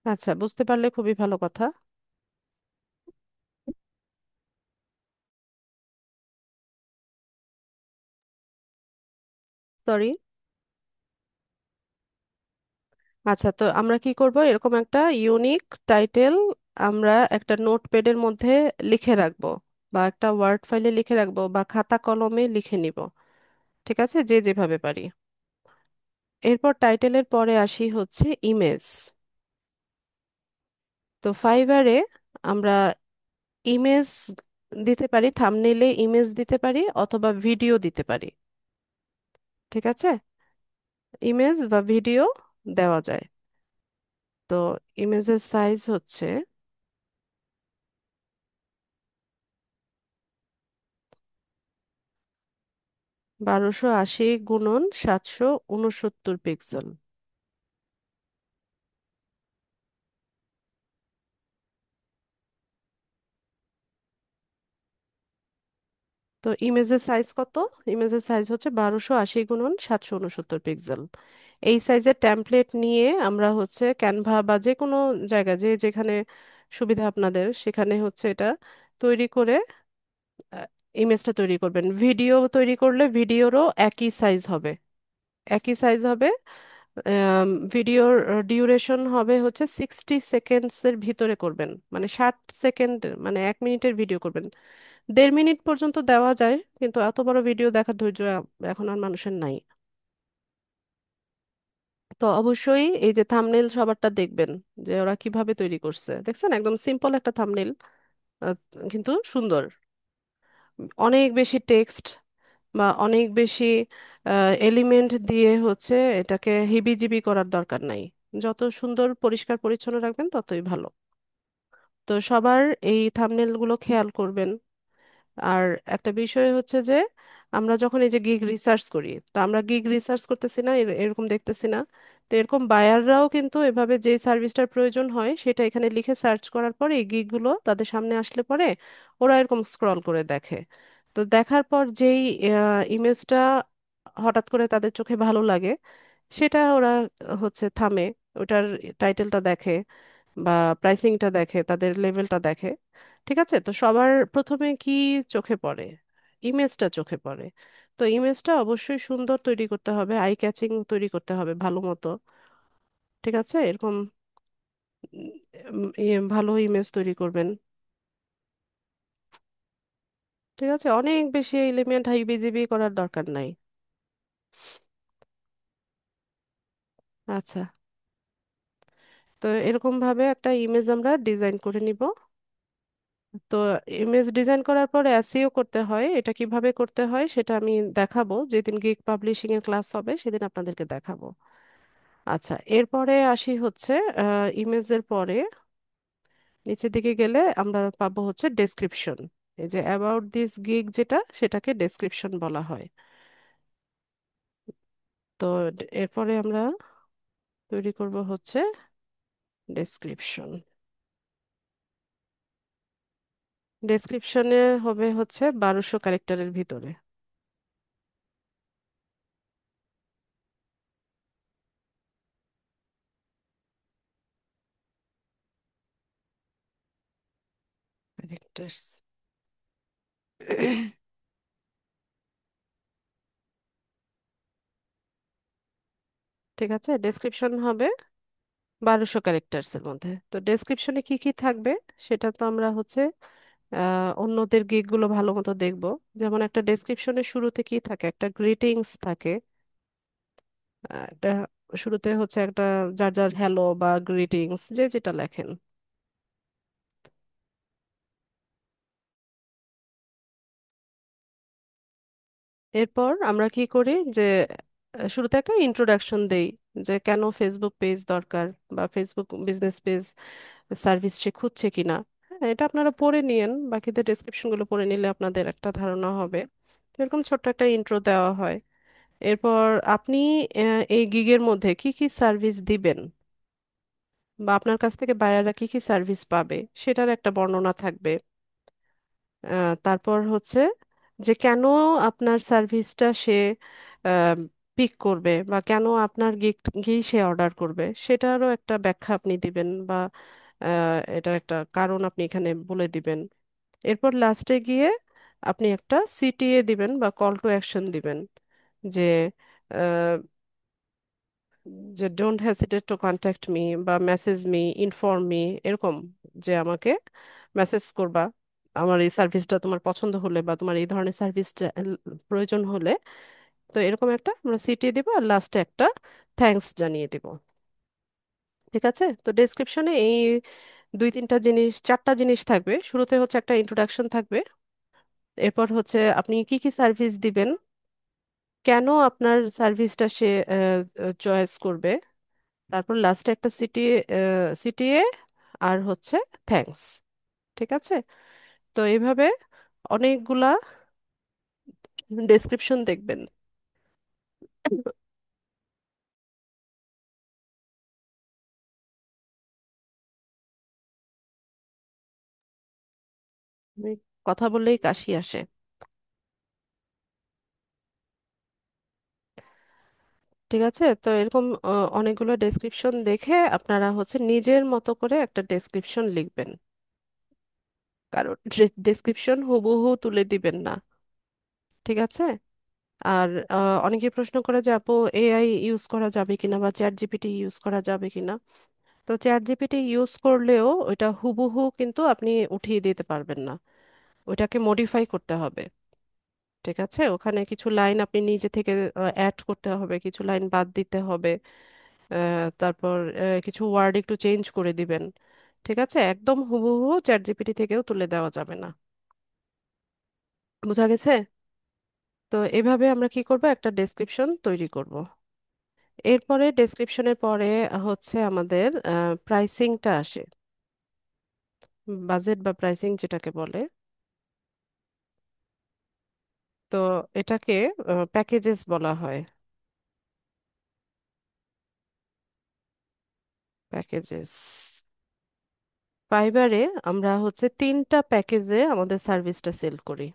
A: আচ্ছা, বুঝতে পারলে খুবই ভালো কথা। সরি। আচ্ছা, তো আমরা কি করব, এরকম একটা ইউনিক টাইটেল আমরা একটা নোটপ্যাডের মধ্যে লিখে রাখবো, বা একটা ওয়ার্ড ফাইলে লিখে রাখবো, বা খাতা কলমে লিখে নিব। ঠিক আছে, যে যেভাবে পারি। এরপর টাইটেলের পরে আসি হচ্ছে ইমেজ। তো ফাইবারে আমরা ইমেজ দিতে পারি, থাম্বনেইলে ইমেজ দিতে পারি অথবা ভিডিও দিতে পারি। ঠিক আছে, ইমেজ বা ভিডিও দেওয়া যায়। তো ইমেজের সাইজ হচ্ছে 1280 × 769 পিক্সেল। তো ইমেজের সাইজ কত? ইমেজের সাইজ হচ্ছে 1280 × 769 পিক্সেল। এই সাইজের টেমপ্লেট নিয়ে আমরা হচ্ছে ক্যানভা বা যে কোনো জায়গা যে যেখানে সুবিধা আপনাদের সেখানে হচ্ছে এটা তৈরি করে ইমেজটা তৈরি করবেন। ভিডিও তৈরি করলে ভিডিওরও একই সাইজ হবে, একই সাইজ হবে। ভিডিওর ডিউরেশন হবে হচ্ছে 60 সেকেন্ডসের ভিতরে করবেন, মানে 60 সেকেন্ড, মানে 1 মিনিটের ভিডিও করবেন। 1.5 মিনিট পর্যন্ত দেওয়া যায়, কিন্তু এত বড় ভিডিও দেখার ধৈর্য এখন আর মানুষের নাই। তো অবশ্যই এই যে থাম্বনেল সবারটা দেখবেন যে ওরা কিভাবে তৈরি করছে, দেখছেন একদম সিম্পল একটা থাম্বনেল, কিন্তু সুন্দর। অনেক বেশি টেক্সট বা অনেক বেশি এলিমেন্ট দিয়ে হচ্ছে এটাকে হিবিজিবি করার দরকার নাই। যত সুন্দর পরিষ্কার পরিচ্ছন্ন রাখবেন ততই ভালো। তো সবার এই থাম্বনেল গুলো খেয়াল করবেন। আর একটা বিষয় হচ্ছে যে আমরা যখন এই যে গিগ রিসার্চ করি, তো আমরা গিগ রিসার্চ করতেছি না, এরকম দেখতেছি না। তো এরকম বায়াররাও কিন্তু এভাবে যে সার্ভিসটার প্রয়োজন হয় সেটা এখানে লিখে সার্চ করার পরে এই গিগগুলো তাদের সামনে আসলে পরে ওরা এরকম স্ক্রল করে দেখে। তো দেখার পর যেই ইমেজটা হঠাৎ করে তাদের চোখে ভালো লাগে সেটা ওরা হচ্ছে থামে, ওটার টাইটেলটা দেখে বা প্রাইসিংটা দেখে, তাদের লেভেলটা দেখে। ঠিক আছে, তো সবার প্রথমে কি চোখে পড়ে? ইমেজটা চোখে পড়ে। তো ইমেজটা অবশ্যই সুন্দর তৈরি করতে হবে, আই ক্যাচিং তৈরি করতে হবে ভালো মতো। ঠিক আছে, এরকম ভালো ইমেজ তৈরি করবেন। ঠিক আছে, অনেক বেশি এলিমেন্ট হাই বিজিবি করার দরকার নাই। আচ্ছা, তো এরকম ভাবে একটা ইমেজ আমরা ডিজাইন করে নিব। তো ইমেজ ডিজাইন করার পরে এসইও করতে হয়, এটা কিভাবে করতে হয় সেটা আমি দেখাবো যেদিন গিগ পাবলিশিং এর ক্লাস হবে সেদিন আপনাদেরকে দেখাবো। আচ্ছা, এরপরে আসি হচ্ছে ইমেজের পরে নিচের দিকে গেলে আমরা পাবো হচ্ছে ডেসক্রিপশন। এই যে অ্যাবাউট দিস গিগ যেটা, সেটাকে ডেসক্রিপশন বলা হয়। তো এরপরে আমরা তৈরি করব হচ্ছে ডেসক্রিপশন। ডেসক্রিপশনে হবে হচ্ছে 1200 ক্যারেক্টারের ভিতরে। ক্যারেক্টার্স। ঠিক আছে, ডেসক্রিপশন হবে 1200 ক্যারেক্টার্সের মধ্যে। তো ডেসক্রিপশনে কি কি থাকবে সেটা তো আমরা হচ্ছে অন্যদের গিগ গুলো ভালো মতো দেখবো। যেমন একটা ডেসক্রিপশনের শুরুতে কি থাকে, একটা গ্রিটিংস থাকে। একটা শুরুতে হচ্ছে একটা যার যার হ্যালো বা গ্রিটিংস যে যেটা লেখেন। এরপর আমরা কি করি যে শুরুতে একটা ইন্ট্রোডাকশন দেই যে কেন ফেসবুক পেজ দরকার বা ফেসবুক বিজনেস পেজ সার্ভিস সে খুঁজছে কিনা। হ্যাঁ, এটা আপনারা পড়ে নিয়েন, বাকিদের ডেসক্রিপশন গুলো পড়ে নিলে আপনাদের একটা ধারণা হবে। তো এরকম ছোট্ট একটা ইন্ট্রো দেওয়া হয়। এরপর আপনি এই গিগের মধ্যে কি কি সার্ভিস দিবেন বা আপনার কাছ থেকে বায়াররা কি কি সার্ভিস পাবে সেটার একটা বর্ণনা থাকবে। তারপর হচ্ছে যে কেন আপনার সার্ভিসটা সে পিক করবে বা কেন আপনার ঘি সে অর্ডার করবে সেটারও একটা ব্যাখ্যা আপনি দিবেন বা এটার একটা কারণ আপনি এখানে বলে দিবেন। এরপর লাস্টে গিয়ে আপনি একটা সিটিএ দিবেন বা কল টু অ্যাকশন দিবেন যে আহ, যে don't hesitate to contact me বা মেসেজ মি, ইনফর্ম মি, এরকম যে আমাকে মেসেজ করবা আমার এই সার্ভিসটা তোমার পছন্দ হলে বা তোমার এই ধরনের সার্ভিসটা প্রয়োজন হলে। তো এরকম একটা আমরা সিটি দিব আর লাস্টে একটা থ্যাঙ্কস জানিয়ে দিব। ঠিক আছে, তো ডেসক্রিপশনে এই দুই তিনটা জিনিস, চারটা জিনিস থাকবে। শুরুতে হচ্ছে একটা ইন্ট্রোডাকশন থাকবে, এরপর হচ্ছে আপনি কি কি সার্ভিস দিবেন, কেন আপনার সার্ভিসটা সে চয়েস করবে, তারপর লাস্টে একটা সিটিএ আর হচ্ছে থ্যাঙ্কস। ঠিক আছে, তো এইভাবে অনেকগুলা ডেসক্রিপশন দেখবেন। আমি কথা বললেই কাশি আসে। ঠিক আছে, তো এরকম অনেকগুলো ডেসক্রিপশন দেখে আপনারা হচ্ছে নিজের মতো করে একটা ডেসক্রিপশন লিখবেন। কারণ ডেসক্রিপশন হুবহু তুলে দিবেন না। ঠিক আছে। আর অনেকে প্রশ্ন করে যে আপু এআই ইউজ করা যাবে কিনা বা চ্যাট জিপিটি ইউজ করা যাবে কিনা। তো চ্যাট জিপিটি ইউজ করলেও ওইটা হুবহু কিন্তু আপনি উঠিয়ে দিতে পারবেন না, ওইটাকে মডিফাই করতে হবে। ঠিক আছে, ওখানে কিছু লাইন আপনি নিজে থেকে অ্যাড করতে হবে, কিছু লাইন বাদ দিতে হবে। তারপর কিছু ওয়ার্ড একটু চেঞ্জ করে দিবেন। ঠিক আছে, একদম হুবহু চ্যাট জিপিটি থেকেও তুলে দেওয়া যাবে না। বোঝা গেছে? তো এভাবে আমরা কি করব, একটা ডেসক্রিপশন তৈরি করব। এরপরে ডেসক্রিপশনের পরে হচ্ছে আমাদের প্রাইসিংটা আসে, বাজেট বা প্রাইসিং যেটাকে বলে। তো এটাকে প্যাকেজেস বলা হয়। প্যাকেজেস। ফাইবারে আমরা হচ্ছে 3টা প্যাকেজে আমাদের সার্ভিসটা সেল করি।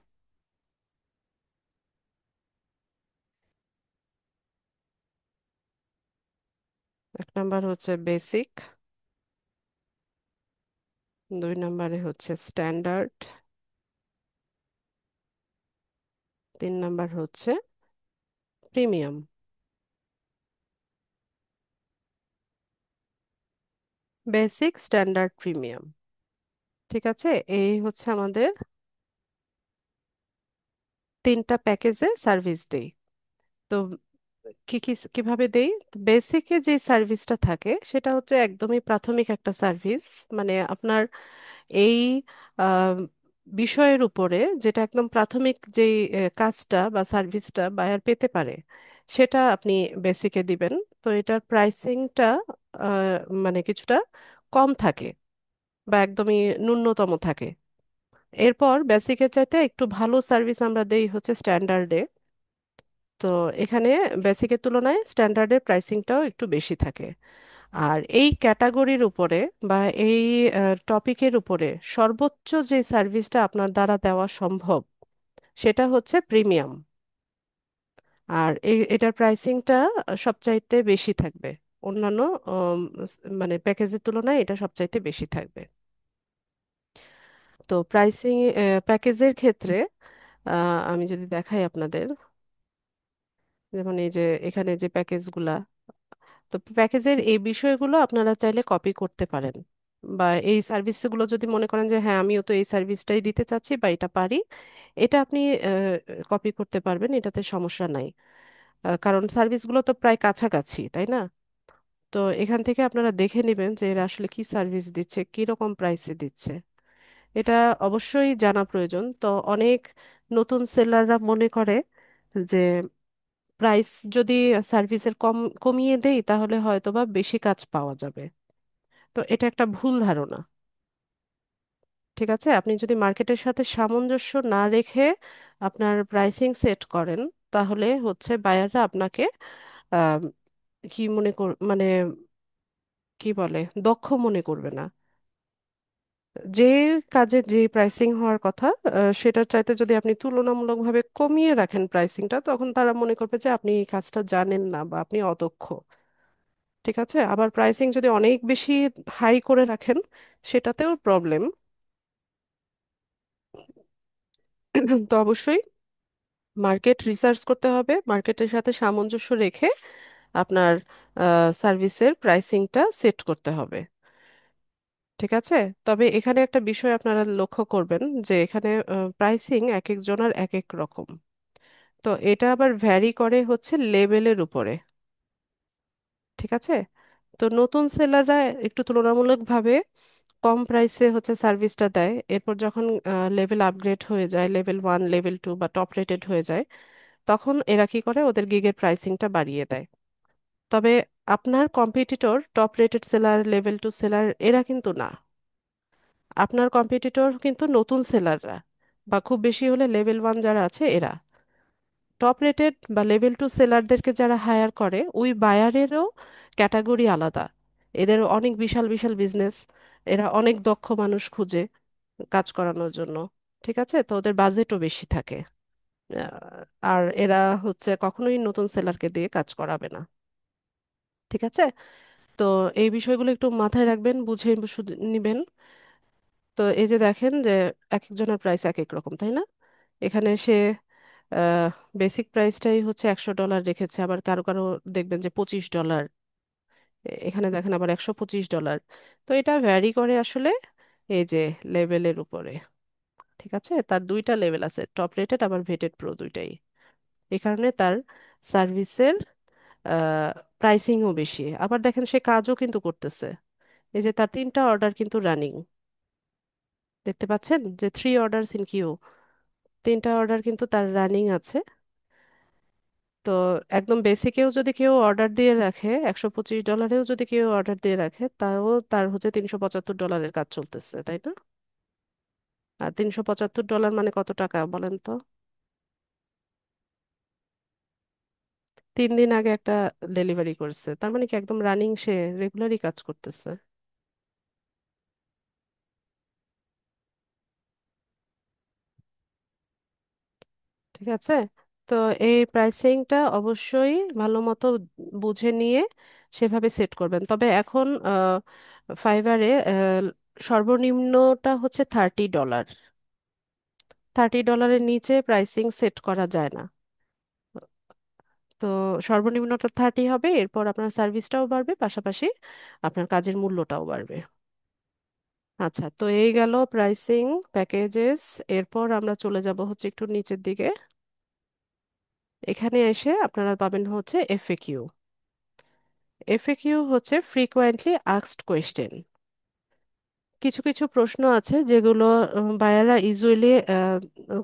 A: এক নাম্বার হচ্ছে বেসিক, 2 নম্বরে হচ্ছে স্ট্যান্ডার্ড, 3 নাম্বার হচ্ছে প্রিমিয়াম। Basic, standard, premium. ঠিক আছে, এই হচ্ছে আমাদের 3টা প্যাকেজে সার্ভিস দেই। তো কিভাবে দেই? বেসিকে যে সার্ভিসটা থাকে সেটা হচ্ছে একদমই প্রাথমিক একটা সার্ভিস। মানে আপনার এই আহ, বিষয়ের উপরে যেটা একদম প্রাথমিক যেই কাজটা বা সার্ভিসটা বায়ার পেতে পারে সেটা আপনি বেসিকে দিবেন। তো এটার প্রাইসিংটা মানে কিছুটা কম থাকে বা একদমই ন্যূনতম থাকে। এরপর বেসিকের চাইতে একটু ভালো সার্ভিস আমরা দেই হচ্ছে স্ট্যান্ডার্ডে। তো এখানে বেসিকের তুলনায় স্ট্যান্ডার্ডের প্রাইসিংটাও একটু বেশি থাকে। আর এই ক্যাটাগরির উপরে বা এই টপিকের উপরে সর্বোচ্চ যে সার্ভিসটা আপনার দ্বারা দেওয়া সম্ভব সেটা হচ্ছে প্রিমিয়াম। আর এটার প্রাইসিংটা সবচাইতে বেশি থাকবে অন্যান্য মানে প্যাকেজের তুলনায় এটা সবচাইতে বেশি থাকবে। তো প্রাইসিং প্যাকেজের ক্ষেত্রে আমি যদি দেখাই আপনাদের, যেমন এই যে এখানে যে প্যাকেজগুলা, তো প্যাকেজের এই বিষয়গুলো আপনারা চাইলে কপি করতে পারেন। বা এই সার্ভিসগুলো যদি মনে করেন যে হ্যাঁ আমিও তো এই সার্ভিসটাই দিতে চাচ্ছি বা এটা পারি, এটা আপনি কপি করতে পারবেন, এটাতে সমস্যা নাই। কারণ সার্ভিসগুলো তো প্রায় কাছাকাছি, তাই না? তো এখান থেকে আপনারা দেখে নেবেন যে এরা আসলে কি সার্ভিস দিচ্ছে, কি রকম প্রাইসে দিচ্ছে। এটা অবশ্যই জানা প্রয়োজন। তো অনেক নতুন সেলাররা মনে করে যে প্রাইস যদি সার্ভিসের কমিয়ে দেই তাহলে হয়তোবা বেশি কাজ পাওয়া যাবে। তো এটা একটা ভুল ধারণা। ঠিক আছে, আপনি যদি মার্কেটের সাথে সামঞ্জস্য না রেখে আপনার প্রাইসিং সেট করেন তাহলে হচ্ছে বায়াররা আপনাকে আহ, কি মনে মানে কি বলে, দক্ষ মনে করবে না। যে কাজে যে প্রাইসিং হওয়ার কথা সেটার চাইতে যদি আপনি তুলনামূলকভাবে কমিয়ে রাখেন প্রাইসিংটা, তখন তারা মনে করবে যে আপনি এই কাজটা জানেন না বা আপনি অদক্ষ। ঠিক আছে, আবার প্রাইসিং যদি অনেক বেশি হাই করে রাখেন সেটাতেও প্রবলেম। তো অবশ্যই মার্কেট রিসার্চ করতে হবে, মার্কেটের সাথে সামঞ্জস্য রেখে আপনার সার্ভিসের প্রাইসিংটা সেট করতে হবে। ঠিক আছে। তবে এখানে একটা বিষয় আপনারা লক্ষ্য করবেন যে এখানে প্রাইসিং এক একজনের এক এক রকম। তো এটা আবার ভ্যারি করে হচ্ছে লেভেলের উপরে। ঠিক আছে। তো নতুন সেলাররা একটু তুলনামূলকভাবে কম প্রাইসে হচ্ছে সার্ভিসটা দেয়, এরপর যখন লেভেল আপগ্রেড হয়ে যায়, লেভেল 1 লেভেল 2 বা টপ রেটেড হয়ে যায়, তখন এরা কি করে ওদের গিগের প্রাইসিংটা বাড়িয়ে দেয়। তবে আপনার competitor top rated seller, level 2 seller এরা কিন্তু না। আপনার কম্পিটিটর কিন্তু নতুন সেলাররা বা খুব বেশি হলে লেভেল 1 যারা আছে এরা। টপ রেটেড বা লেভেল 2 সেলারদেরকে যারা হায়ার করে ওই বায়ারেরও ক্যাটাগরি আলাদা। এদের অনেক বিশাল বিশাল বিজনেস, এরা অনেক দক্ষ মানুষ খুঁজে কাজ করানোর জন্য। ঠিক আছে, তো ওদের বাজেটও বেশি থাকে। আর এরা হচ্ছে কখনোই নতুন সেলারকে দিয়ে কাজ করাবে না। ঠিক আছে? তো এই বিষয়গুলো একটু মাথায় রাখবেন, বুঝে শুধু নিবেন। তো এই যে দেখেন যে এক একজনের প্রাইস এক এক রকম, তাই না? এখানে সে বেসিক প্রাইসটাই হচ্ছে $100 রেখেছে, আবার কারো কারো দেখবেন যে $25, এখানে দেখেন আবার $125। তো এটা ভ্যারি করে আসলে এই যে লেভেলের উপরে। ঠিক আছে, তার দুইটা লেভেল আছে, টপ রেটেড আবার ভেটেড প্রো দুইটাই। এই কারণে তার সার্ভিসের প্রাইসিংও বেশি। আবার দেখেন সে কাজও কিন্তু করতেছে। এই যে তার 3টা অর্ডার কিন্তু রানিং, দেখতে পাচ্ছেন যে 3 অর্ডারস ইন কিউ, 3টা অর্ডার কিন্তু তার রানিং আছে। তো একদম বেসিকেও যদি কেউ অর্ডার দিয়ে রাখে, $125 যদি কেউ অর্ডার দিয়ে রাখে, তাও তার হচ্ছে $375 কাজ চলতেছে, তাই না? আর $375 মানে কত টাকা বলেন তো? 3 দিন আগে একটা ডেলিভারি করছে, তার মানে কি একদম রানিং, সে রেগুলারই কাজ করতেছে। ঠিক আছে? তো এই প্রাইসিংটা অবশ্যই ভালো মতো বুঝে নিয়ে সেভাবে সেট করবেন। তবে এখন ফাইবারে সর্বনিম্নটা হচ্ছে $30। $30-এর নিচে প্রাইসিং সেট করা যায় না। তো সর্বনিম্নটা 30 হবে, এরপর আপনার সার্ভিসটাও বাড়বে, পাশাপাশি আপনার কাজের মূল্যটাও বাড়বে। আচ্ছা, তো এই গেল প্রাইসিং, প্যাকেজেস। এরপর আমরা চলে যাব হচ্ছে একটু নিচের দিকে। এখানে এসে আপনারা পাবেন হচ্ছে এফএকিউ। এফএকিউ হচ্ছে ফ্রিকোয়েন্টলি আস্কড কোয়েশ্চেন। কিছু কিছু প্রশ্ন আছে যেগুলো বায়াররা ইউজুয়ালি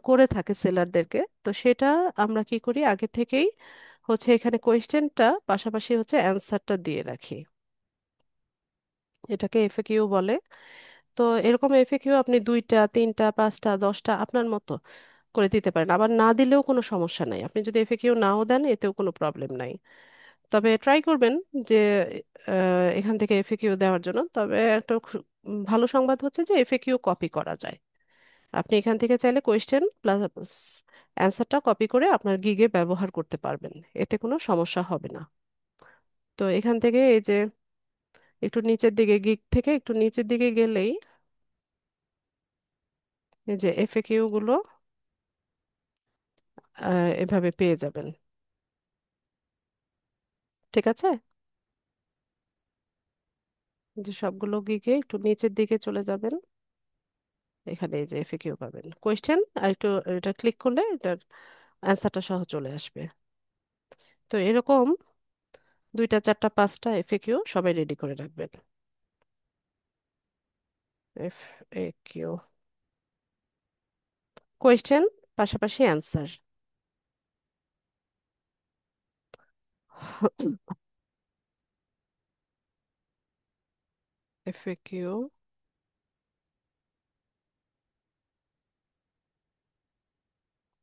A: করে থাকে সেলারদেরকে। তো সেটা আমরা কি করি, আগে থেকেই হচ্ছে এখানে কোয়েশ্চেনটা পাশাপাশি হচ্ছে অ্যান্সারটা দিয়ে রাখি। এটাকে এফএকিউ বলে। তো এরকম এফএকিউ আপনি 2টা, 3টা, 5টা, 10টা আপনার মতো করে দিতে পারেন, আবার না দিলেও কোনো সমস্যা নাই। আপনি যদি এফএকিউ নাও দেন এতেও কোনো প্রবলেম নাই। তবে ট্রাই করবেন যে এখান থেকে এফএকিউ দেওয়ার জন্য। তবে একটা ভালো সংবাদ হচ্ছে যে এফএকিউ কপি করা যায়। আপনি এখান থেকে চাইলে কোয়েশ্চেন প্লাস অ্যান্সারটা কপি করে আপনার গিগে ব্যবহার করতে পারবেন, এতে কোনো সমস্যা হবে না। তো এখান থেকে এই যে একটু নিচের দিকে, গিগ থেকে একটু নিচের দিকে গেলেই এই যে এফএকিউ গুলো এভাবে পেয়ে যাবেন। ঠিক আছে? এই যে সবগুলো গিগে একটু নিচের দিকে চলে যাবেন, এখানে এই যে এফএকিউ পাবেন, কোয়েশ্চেন, আর একটু এটা ক্লিক করলে এটার অ্যান্সারটা সহ চলে আসবে। তো এরকম 2টা, 4টা, 5টা এফএকিউ সবাই রেডি করে রাখবেন। এফএকিউ, কোয়েশ্চেন, পাশাপাশি অ্যান্সার। এফএকিউ,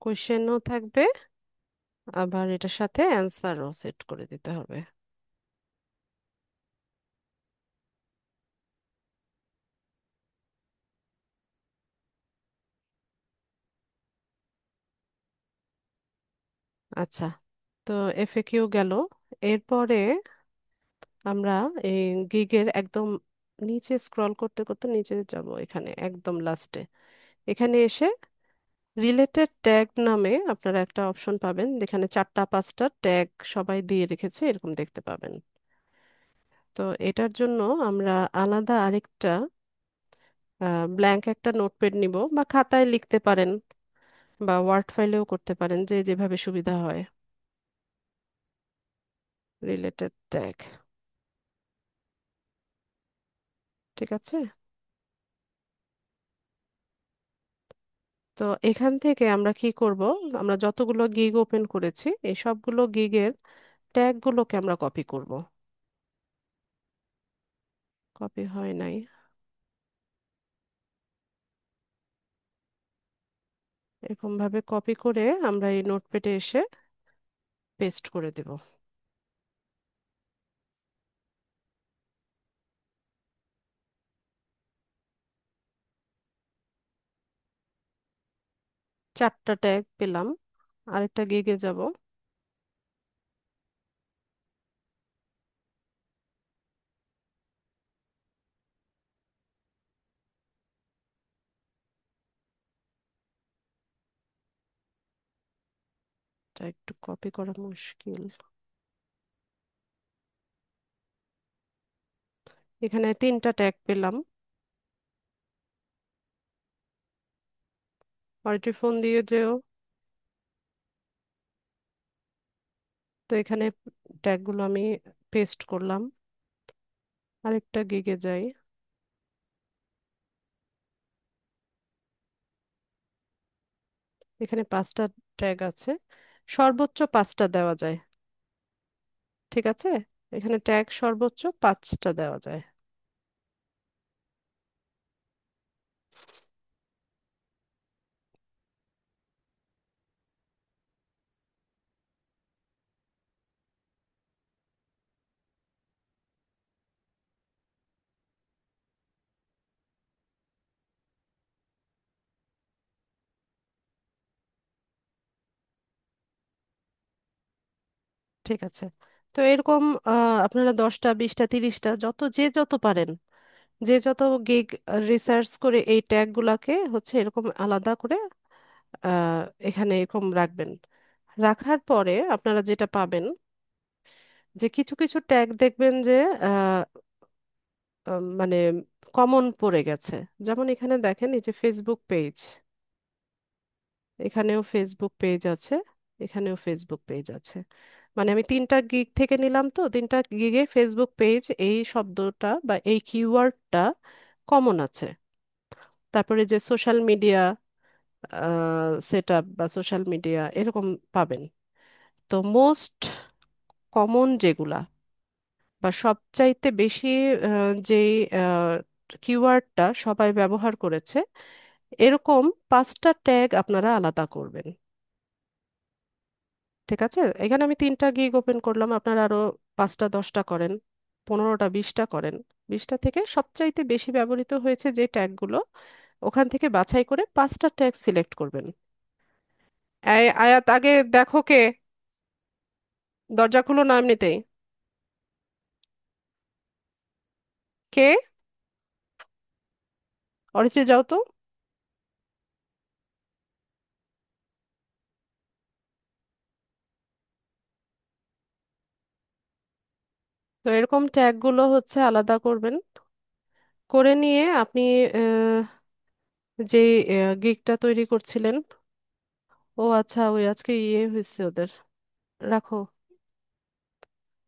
A: কোয়েশ্চেনও থাকবে, আবার এটার সাথে অ্যান্সারও সেট করে দিতে হবে। আচ্ছা, তো এফএকিউ গেল। এরপরে আমরা এই গিগের একদম নিচে স্ক্রল করতে করতে নিচে যাব, এখানে একদম লাস্টে এখানে এসে রিলেটেড ট্যাগ নামে আপনারা একটা অপশন পাবেন, যেখানে 4টা 5টা ট্যাগ সবাই দিয়ে রেখেছে এরকম দেখতে পাবেন। তো এটার জন্য আমরা আলাদা আরেকটা ব্ল্যাঙ্ক একটা নোটপ্যাড নিব, বা খাতায় লিখতে পারেন, বা ওয়ার্ড ফাইলেও করতে পারেন, যে যেভাবে সুবিধা হয়। রিলেটেড ট্যাগ, ঠিক আছে? তো এখান থেকে আমরা কি করব, আমরা যতগুলো গিগ ওপেন করেছি এই সবগুলো গিগের ট্যাগগুলোকে আমরা কপি করব। কপি হয় নাই, এরকম ভাবে কপি করে আমরা এই নোটপ্যাডে এসে পেস্ট করে দেব। 4টা ট্যাগ পেলাম। আরেকটা গিগে যাব। এটা একটু কপি করা মুশকিল। এখানে তিনটা ট্যাগ পেলাম। আরেকটি ফোন দিয়ে যেও। তো এখানে ট্যাগগুলো আমি পেস্ট করলাম। আরেকটা গিগে যাই। এখানে পাঁচটা ট্যাগ আছে, সর্বোচ্চ পাঁচটা দেওয়া যায়। ঠিক আছে, এখানে ট্যাগ সর্বোচ্চ পাঁচটা দেওয়া যায়। ঠিক আছে, তো এরকম আপনারা 10টা 20টা 30টা যত যে যত পারেন, যে যত গিগ রিসার্চ করে এই ট্যাগ গুলাকে হচ্ছে এরকম আলাদা করে এখানে এরকম রাখবেন। রাখার পরে আপনারা যেটা পাবেন, যে কিছু কিছু ট্যাগ দেখবেন যে আহ, মানে কমন পড়ে গেছে। যেমন এখানে দেখেন, এই যে ফেসবুক পেজ, এখানেও ফেসবুক পেজ আছে, এখানেও ফেসবুক পেজ আছে। মানে আমি তিনটা গিগ থেকে নিলাম, তো তিনটা গিগে ফেসবুক পেজ এই শব্দটা বা এই কিওয়ার্ডটা কমন আছে। তারপরে যে সোশ্যাল মিডিয়া সেট আপ বা সোশ্যাল মিডিয়া এরকম পাবেন। তো মোস্ট কমন যেগুলা বা সবচাইতে বেশি যেই কিওয়ার্ডটা সবাই ব্যবহার করেছে, এরকম পাঁচটা ট্যাগ আপনারা আলাদা করবেন। ঠিক আছে, এখানে আমি তিনটা গিগ ওপেন করলাম, আপনারা আরো 5টা 10টা করেন, 15টা 20টা করেন। 20টা থেকে সবচাইতে বেশি ব্যবহৃত হয়েছে যে ট্যাগগুলো, ওখান থেকে বাছাই করে পাঁচটা ট্যাগ সিলেক্ট করবেন। এই আয়াত, আগে দেখো কে, দরজা খুলো না এমনিতেই। কে? অরিতে যাও তো। তো এরকম ট্যাগগুলো হচ্ছে আলাদা করবেন। করে নিয়ে আপনি আহ, যে গিগটা তৈরি করছিলেন, ও আচ্ছা, ওই আজকে ইয়ে হয়েছে ওদের, রাখো।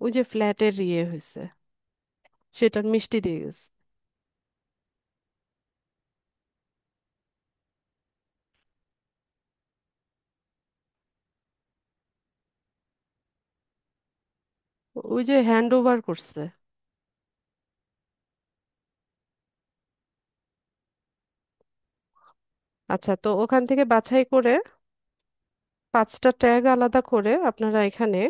A: ওই যে ফ্ল্যাটের ইয়ে হয়েছে, সেটার মিষ্টি দিয়ে গেছে। ওই যে হ্যান্ড ওভার করছে। আচ্ছা, তো ওখান থেকে বাছাই করে পাঁচটা ট্যাগ আলাদা করে আপনারা এখানে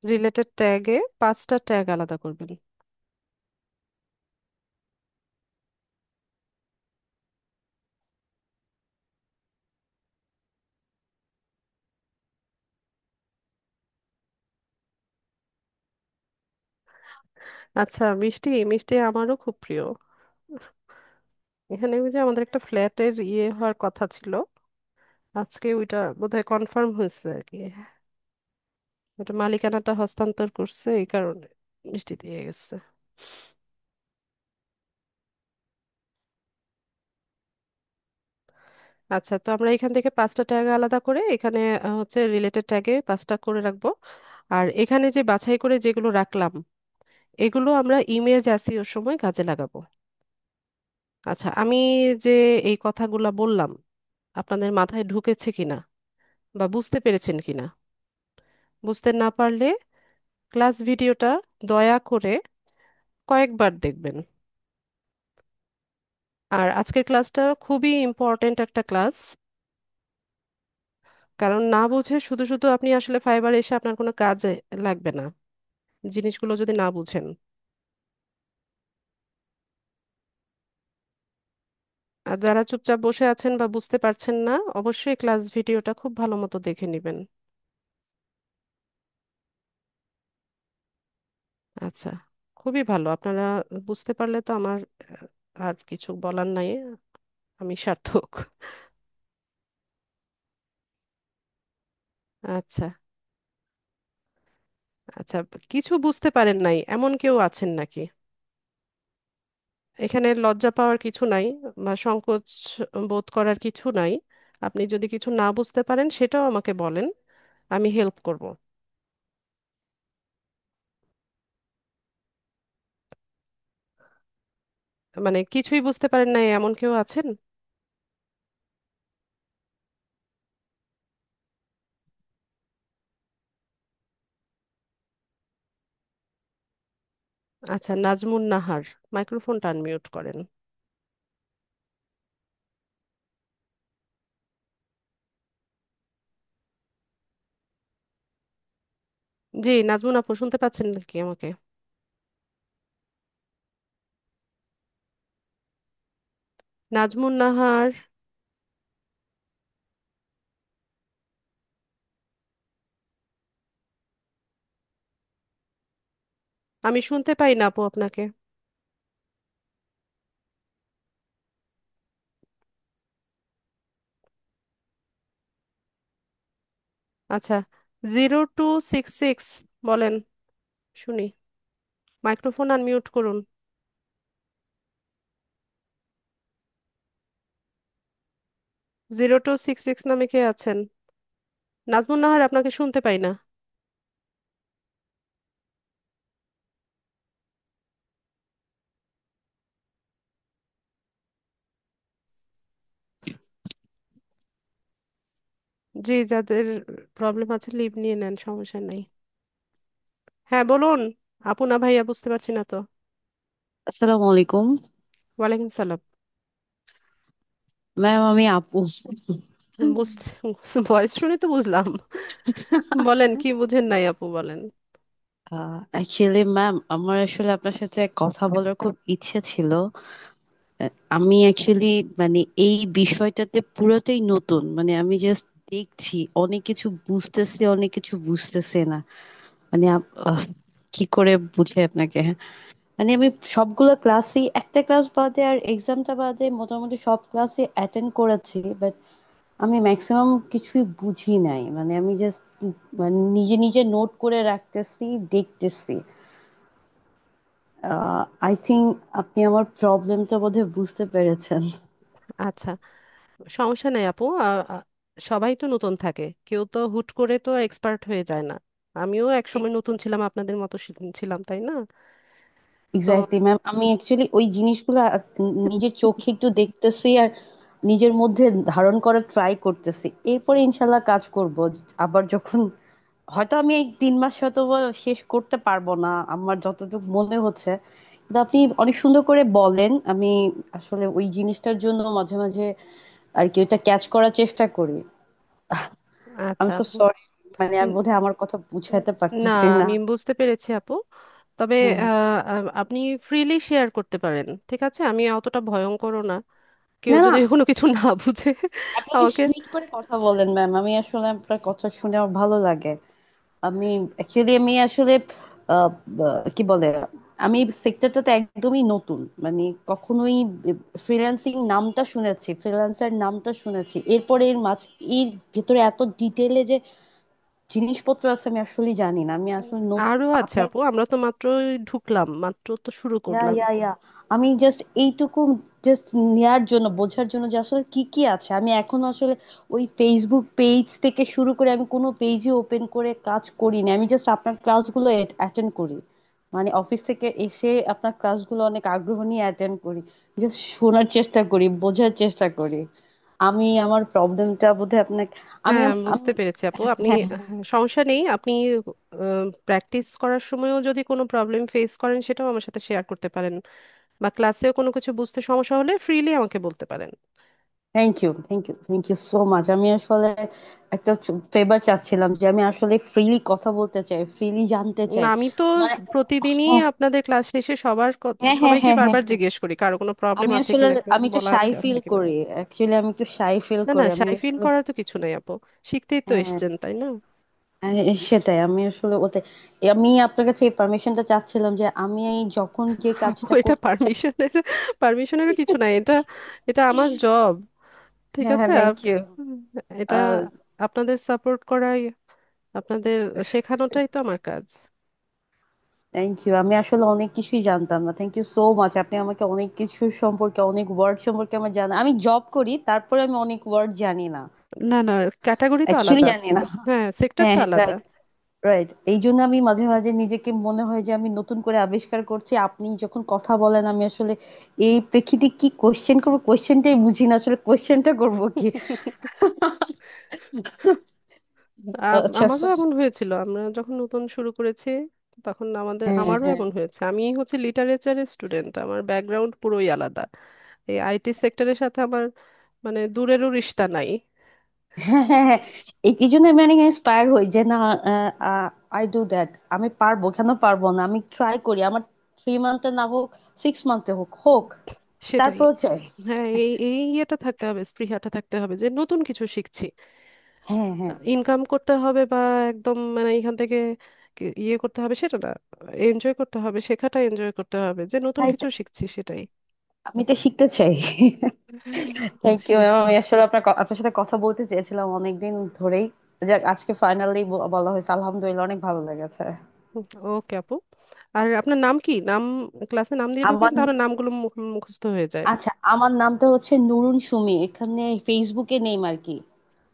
A: রিলেটেড ট্যাগে পাঁচটা ট্যাগ আলাদা করবেন। আচ্ছা, মিষ্টি মিষ্টি আমারও খুব প্রিয়। এখানে ওই যে আমাদের একটা ফ্ল্যাটের ইয়ে হওয়ার কথা ছিল, আজকে ওইটা বোধহয় কনফার্ম হয়েছে আর কি। ওটা মালিকানাটা হস্তান্তর করছে, এই কারণে মিষ্টি দিয়ে গেছে। আচ্ছা, তো আমরা এখান থেকে পাঁচটা ট্যাগ আলাদা করে এখানে হচ্ছে রিলেটেড ট্যাগে পাঁচটা করে রাখবো। আর এখানে যে বাছাই করে যেগুলো রাখলাম, এগুলো আমরা ইমেজ এসইওর সময় কাজে লাগাবো। আচ্ছা, আমি যে এই কথাগুলা বললাম, আপনাদের মাথায় ঢুকেছে কিনা বা বুঝতে পেরেছেন কিনা? বুঝতে না পারলে ক্লাস ভিডিওটা দয়া করে কয়েকবার দেখবেন। আর আজকের ক্লাসটা খুবই ইম্পর্ট্যান্ট একটা ক্লাস, কারণ না বুঝে শুধু শুধু আপনি আসলে ফাইবার এসে আপনার কোনো কাজে লাগবে না জিনিসগুলো যদি না বুঝেন। আর যারা চুপচাপ বসে আছেন বা বুঝতে পারছেন না, অবশ্যই ক্লাস ভিডিওটা খুব ভালো মতো দেখে নেবেন। আচ্ছা, খুবই ভালো। আপনারা বুঝতে পারলে তো আমার আর কিছু বলার নাই। আমি সার্থক। আচ্ছা। আচ্ছা, কিছু বুঝতে পারেন নাই এমন কেউ আছেন নাকি? এখানে লজ্জা পাওয়ার কিছু নাই বা সংকোচ বোধ করার কিছু নাই। আপনি যদি কিছু না বুঝতে পারেন সেটাও আমাকে বলেন, আমি হেল্প করব। মানে কিছুই বুঝতে পারেন নাই এমন কেউ আছেন? আচ্ছা, নাজমুন নাহার, মাইক্রোফোনটা আনমিউট করেন। জি, নাজমুন আপু শুনতে পাচ্ছেন নাকি আমাকে? নাজমুন নাহার। আমি শুনতে পাই না আপু আপনাকে। আচ্ছা, 0266 বলেন, শুনি। মাইক্রোফোন আনমিউট করুন। 0266 নামে কে আছেন? নাজমুন নাহার, আপনাকে শুনতে পাই না। জি, যাদের প্রবলেম আছে লিভ নিয়ে নেন, সমস্যা নেই। হ্যাঁ বলুন। আপু না ভাইয়া বুঝতে পারছি না তো।
B: আসসালামু আলাইকুম।
A: ওয়ালাইকুম সালাম।
B: ম্যাম আমি আপু।
A: বুঝতে ভয়েস শুনে তো বুঝলাম। বলেন কি বুঝেন নাই আপু, বলেন।
B: অ্যাকচুয়ালি ম্যাম আমার আসলে আপনার সাথে কথা বলার খুব ইচ্ছে ছিল। আমি অ্যাকচুয়ালি মানে এই বিষয়টাতে পুরোটাই নতুন, মানে আমি জাস্ট দেখছি অনেক কিছু বুঝতেছি, অনেক কিছু বুঝতেছি না। মানে কি করে বুঝে আপনাকে, হ্যাঁ? মানে আমি সবগুলো ক্লাসই, একটা ক্লাস বাদে আর এক্সামটা বাদে মোটামুটি সব ক্লাসে অ্যাটেন্ড করেছি, বাট আমি ম্যাক্সিমাম কিছুই বুঝি নাই। মানে আমি জাস্ট মানে নিজে নিজে নোট করে রাখতেছি, দেখতেছি। আই থিঙ্ক আপনি আমার প্রবলেমটা বোধহয় বুঝতে পেরেছেন।
A: আচ্ছা, সমস্যা নেই আপু। সবাই তো নতুন থাকে, কেউ তো হুট করে তো এক্সপার্ট হয়ে যায় না। আমিও এক সময় নতুন ছিলাম, আপনাদের মতো ছিলাম, তাই না? তো
B: এক্স্যাক্টলি ম্যাম, আমি অ্যাকচুয়ালি ওই জিনিসগুলো নিজের চোখে একটু দেখতেছি আর নিজের মধ্যে ধারণ করার ট্রাই করতেছি, এরপরে ইনশাল্লাহ কাজ করব। আবার যখন হয়তো আমি এই 3 মাস হয়তো বা শেষ করতে পারবো না আমার যতটুকু মনে হচ্ছে, কিন্তু আপনি অনেক সুন্দর করে বলেন। আমি আসলে ওই জিনিসটার জন্য মাঝে মাঝে আর কি ওটা ক্যাচ করার চেষ্টা করি। আমি
A: আচ্ছা
B: সো
A: আপু।
B: সরি, মানে আমি
A: উম,
B: বোধহয় আমার কথা বুঝাতে
A: না,
B: পারতেছি না।
A: আমি বুঝতে পেরেছি আপু। তবে
B: হ্যাঁ হ্যাঁ।
A: আপনি ফ্রিলি শেয়ার করতে পারেন, ঠিক আছে? আমি অতটা ভয়ঙ্করও না। কেউ
B: না না,
A: যদি কোনো কিছু না বুঝে
B: আপনি অনেক
A: আমাকে।
B: সুইট করে কথা বলেন ম্যাম, আমি আসলে আপনার কথা শুনে আমার ভালো লাগে। আমি অ্যাকচুয়ালি আমি আসলে আহ, কি বলে, আমি সেক্টরটাতে একদমই নতুন, মানে কখনোই ফ্রিল্যান্সিং নামটা শুনেছি, ফ্রিল্যান্সার নামটা শুনেছি, এরপরে এর ভিতরে এত ডিটেলে যে জিনিসপত্র আছে আমি আসলে জানি না, আমি আসলে নতুন
A: আরো আছে
B: আপনার।
A: আপু, আমরা তো মাত্রই ঢুকলাম, মাত্র তো শুরু
B: ইয়া
A: করলাম।
B: ইয়া ইয়া, আমি জাস্ট এইটুকু জাস্ট নেয়ার জন্য, বোঝার জন্য যে আসলে কি কি আছে। আমি এখন আসলে ওই ফেসবুক পেজ থেকে শুরু করে আমি কোনো পেজই ওপেন করে কাজ করি না, আমি জাস্ট আপনার ক্লাসগুলো অ্যাটেন্ড করি। মানে অফিস থেকে এসে আপনার ক্লাসগুলো অনেক আগ্রহ নিয়ে অ্যাটেন্ড করি, জাস্ট শোনার চেষ্টা করি, বোঝার চেষ্টা করি। আমি আমার প্রবলেমটা বোধহয় আপনাকে, আমি
A: হ্যাঁ,
B: আমি
A: বুঝতে পেরেছি আপু। আপনি
B: হ্যাঁ।
A: সমস্যা নেই। আপনি প্র্যাকটিস করার সময়ও যদি কোনো প্রবলেম ফেস করেন সেটাও আমার সাথে শেয়ার করতে পারেন, বা ক্লাসেও কোনো কিছু বুঝতে সমস্যা হলে ফ্রিলি আমাকে বলতে পারেন।
B: Thank you, thank you, thank you so much. আমি আসলে একটা ফেভার চাচ্ছিলাম যে আমি আসলে ফ্রিলি কথা বলতে চাই, ফ্রিলি জানতে
A: না,
B: চাই।
A: আমি তো
B: মানে
A: প্রতিদিনই
B: হ্যাঁ
A: আপনাদের ক্লাস শেষে
B: হ্যাঁ হ্যাঁ
A: সবাইকে
B: হ্যাঁ হ্যাঁ
A: বারবার
B: হ্যাঁ।
A: জিজ্ঞেস করি কারো কোনো প্রবলেম
B: আমি
A: আছে
B: আসলে,
A: কিনা,
B: আমি একটু
A: বলার
B: শাই
A: আছে
B: ফিল
A: কিনা।
B: করি, অ্যাকচুয়ালি আমি একটু শাই ফিল
A: না না,
B: করি, আমি
A: শাই ফিল
B: আসলে
A: করার তো কিছু নাই আপু, শিখতেই তো
B: হ্যাঁ
A: এসেছেন, তাই না?
B: সেটাই, আমি আসলে ওতে আমি আপনার কাছে এই পারমিশনটা চাচ্ছিলাম যে আমি এই যখন যে কাজটা
A: এটা
B: করতে চাই।
A: পারমিশনের কিছু নাই, এটা এটা আমার জব। ঠিক
B: হ্যাঁ, হ্যাঁ,
A: আছে
B: থ্যাংক ইউ।
A: এটা আপনাদের সাপোর্ট করাই, আপনাদের শেখানোটাই তো আমার কাজ।
B: থ্যাংক ইউ, আমি আসলে অনেক কিছুই জানতাম না, থ্যাংক ইউ সো মাচ। আপনি আমাকে অনেক কিছু সম্পর্কে, অনেক ওয়ার্ড সম্পর্কে আমার জানা, আমি জব করি তারপরে আমি অনেক ওয়ার্ড জানি না,
A: না না, ক্যাটাগরি তো
B: অ্যাকচুয়ালি
A: আলাদা।
B: জানি না।
A: হ্যাঁ, সেক্টরটা
B: হ্যাঁ,
A: আলাদা।
B: রাইট, রাইট, এই জন্য আমি মাঝে মাঝে নিজেকে মনে হয় যে আমি নতুন করে আবিষ্কার করছি। আপনি যখন কথা বলেন আমি আসলে এই প্রেক্ষিতে কি কোশ্চেন করবো, কোশ্চেনটাই বুঝি না আসলে, কোশ্চেনটা করবো কি। আচ্ছা,
A: আমারও এমন হয়েছিল, আমরা যখন নতুন শুরু করেছি তখন
B: হ্যাঁ,
A: আমারও
B: হ্যাঁ,
A: এমন হয়েছে। আমি হচ্ছে লিটারেচারের স্টুডেন্ট, আমার ব্যাকগ্রাউন্ড পুরোই আলাদা। এই আইটি সেক্টরের সাথে আমার মানে দূরেরও রিশতা নাই।
B: হ্যাঁ, হ্যাঁ, হ্যাঁ, এই জন্য আমি অনেক ইন্সপায়ার হই যে না, আই ডু দ্যাট, আমি পারবো, কেন পারবো না, আমি ট্রাই করি, আমার 3 মান্থে না হোক, 6 মান্থে হোক হোক,
A: সেটাই।
B: তারপর চাই।
A: হ্যাঁ, এই এই ইয়েটা থাকতে হবে, স্পৃহাটা থাকতে হবে যে নতুন কিছু শিখছি।
B: হ্যাঁ, হ্যাঁ,
A: ইনকাম করতে হবে বা একদম মানে এখান থেকে ইয়ে করতে হবে সেটা না, এনজয় করতে হবে, শেখাটা এনজয় করতে হবে, যে নতুন
B: তাই
A: কিছু শিখছি সেটাই।
B: আমি তো শিখতে চাই। থ্যাংক ইউ
A: সে-
B: ম্যাম, আমি আসলে আপনার সাথে কথা বলতে চেয়েছিলাম অনেকদিন ধরেই। যাক, আজকে ফাইনালি বলা হয়েছে, আলহামদুলিল্লাহ, অনেক ভালো লেগেছে।
A: ওকে আপু। আর আপনার নাম কি? নাম ক্লাসে নাম দিয়ে ঢোকেন,
B: আমার,
A: তাহলে নামগুলো মুখস্থ হয়ে যায়।
B: আচ্ছা, আমার নামটা হচ্ছে নুরুন সুমি, এখানে ফেসবুকে নেম আর কি।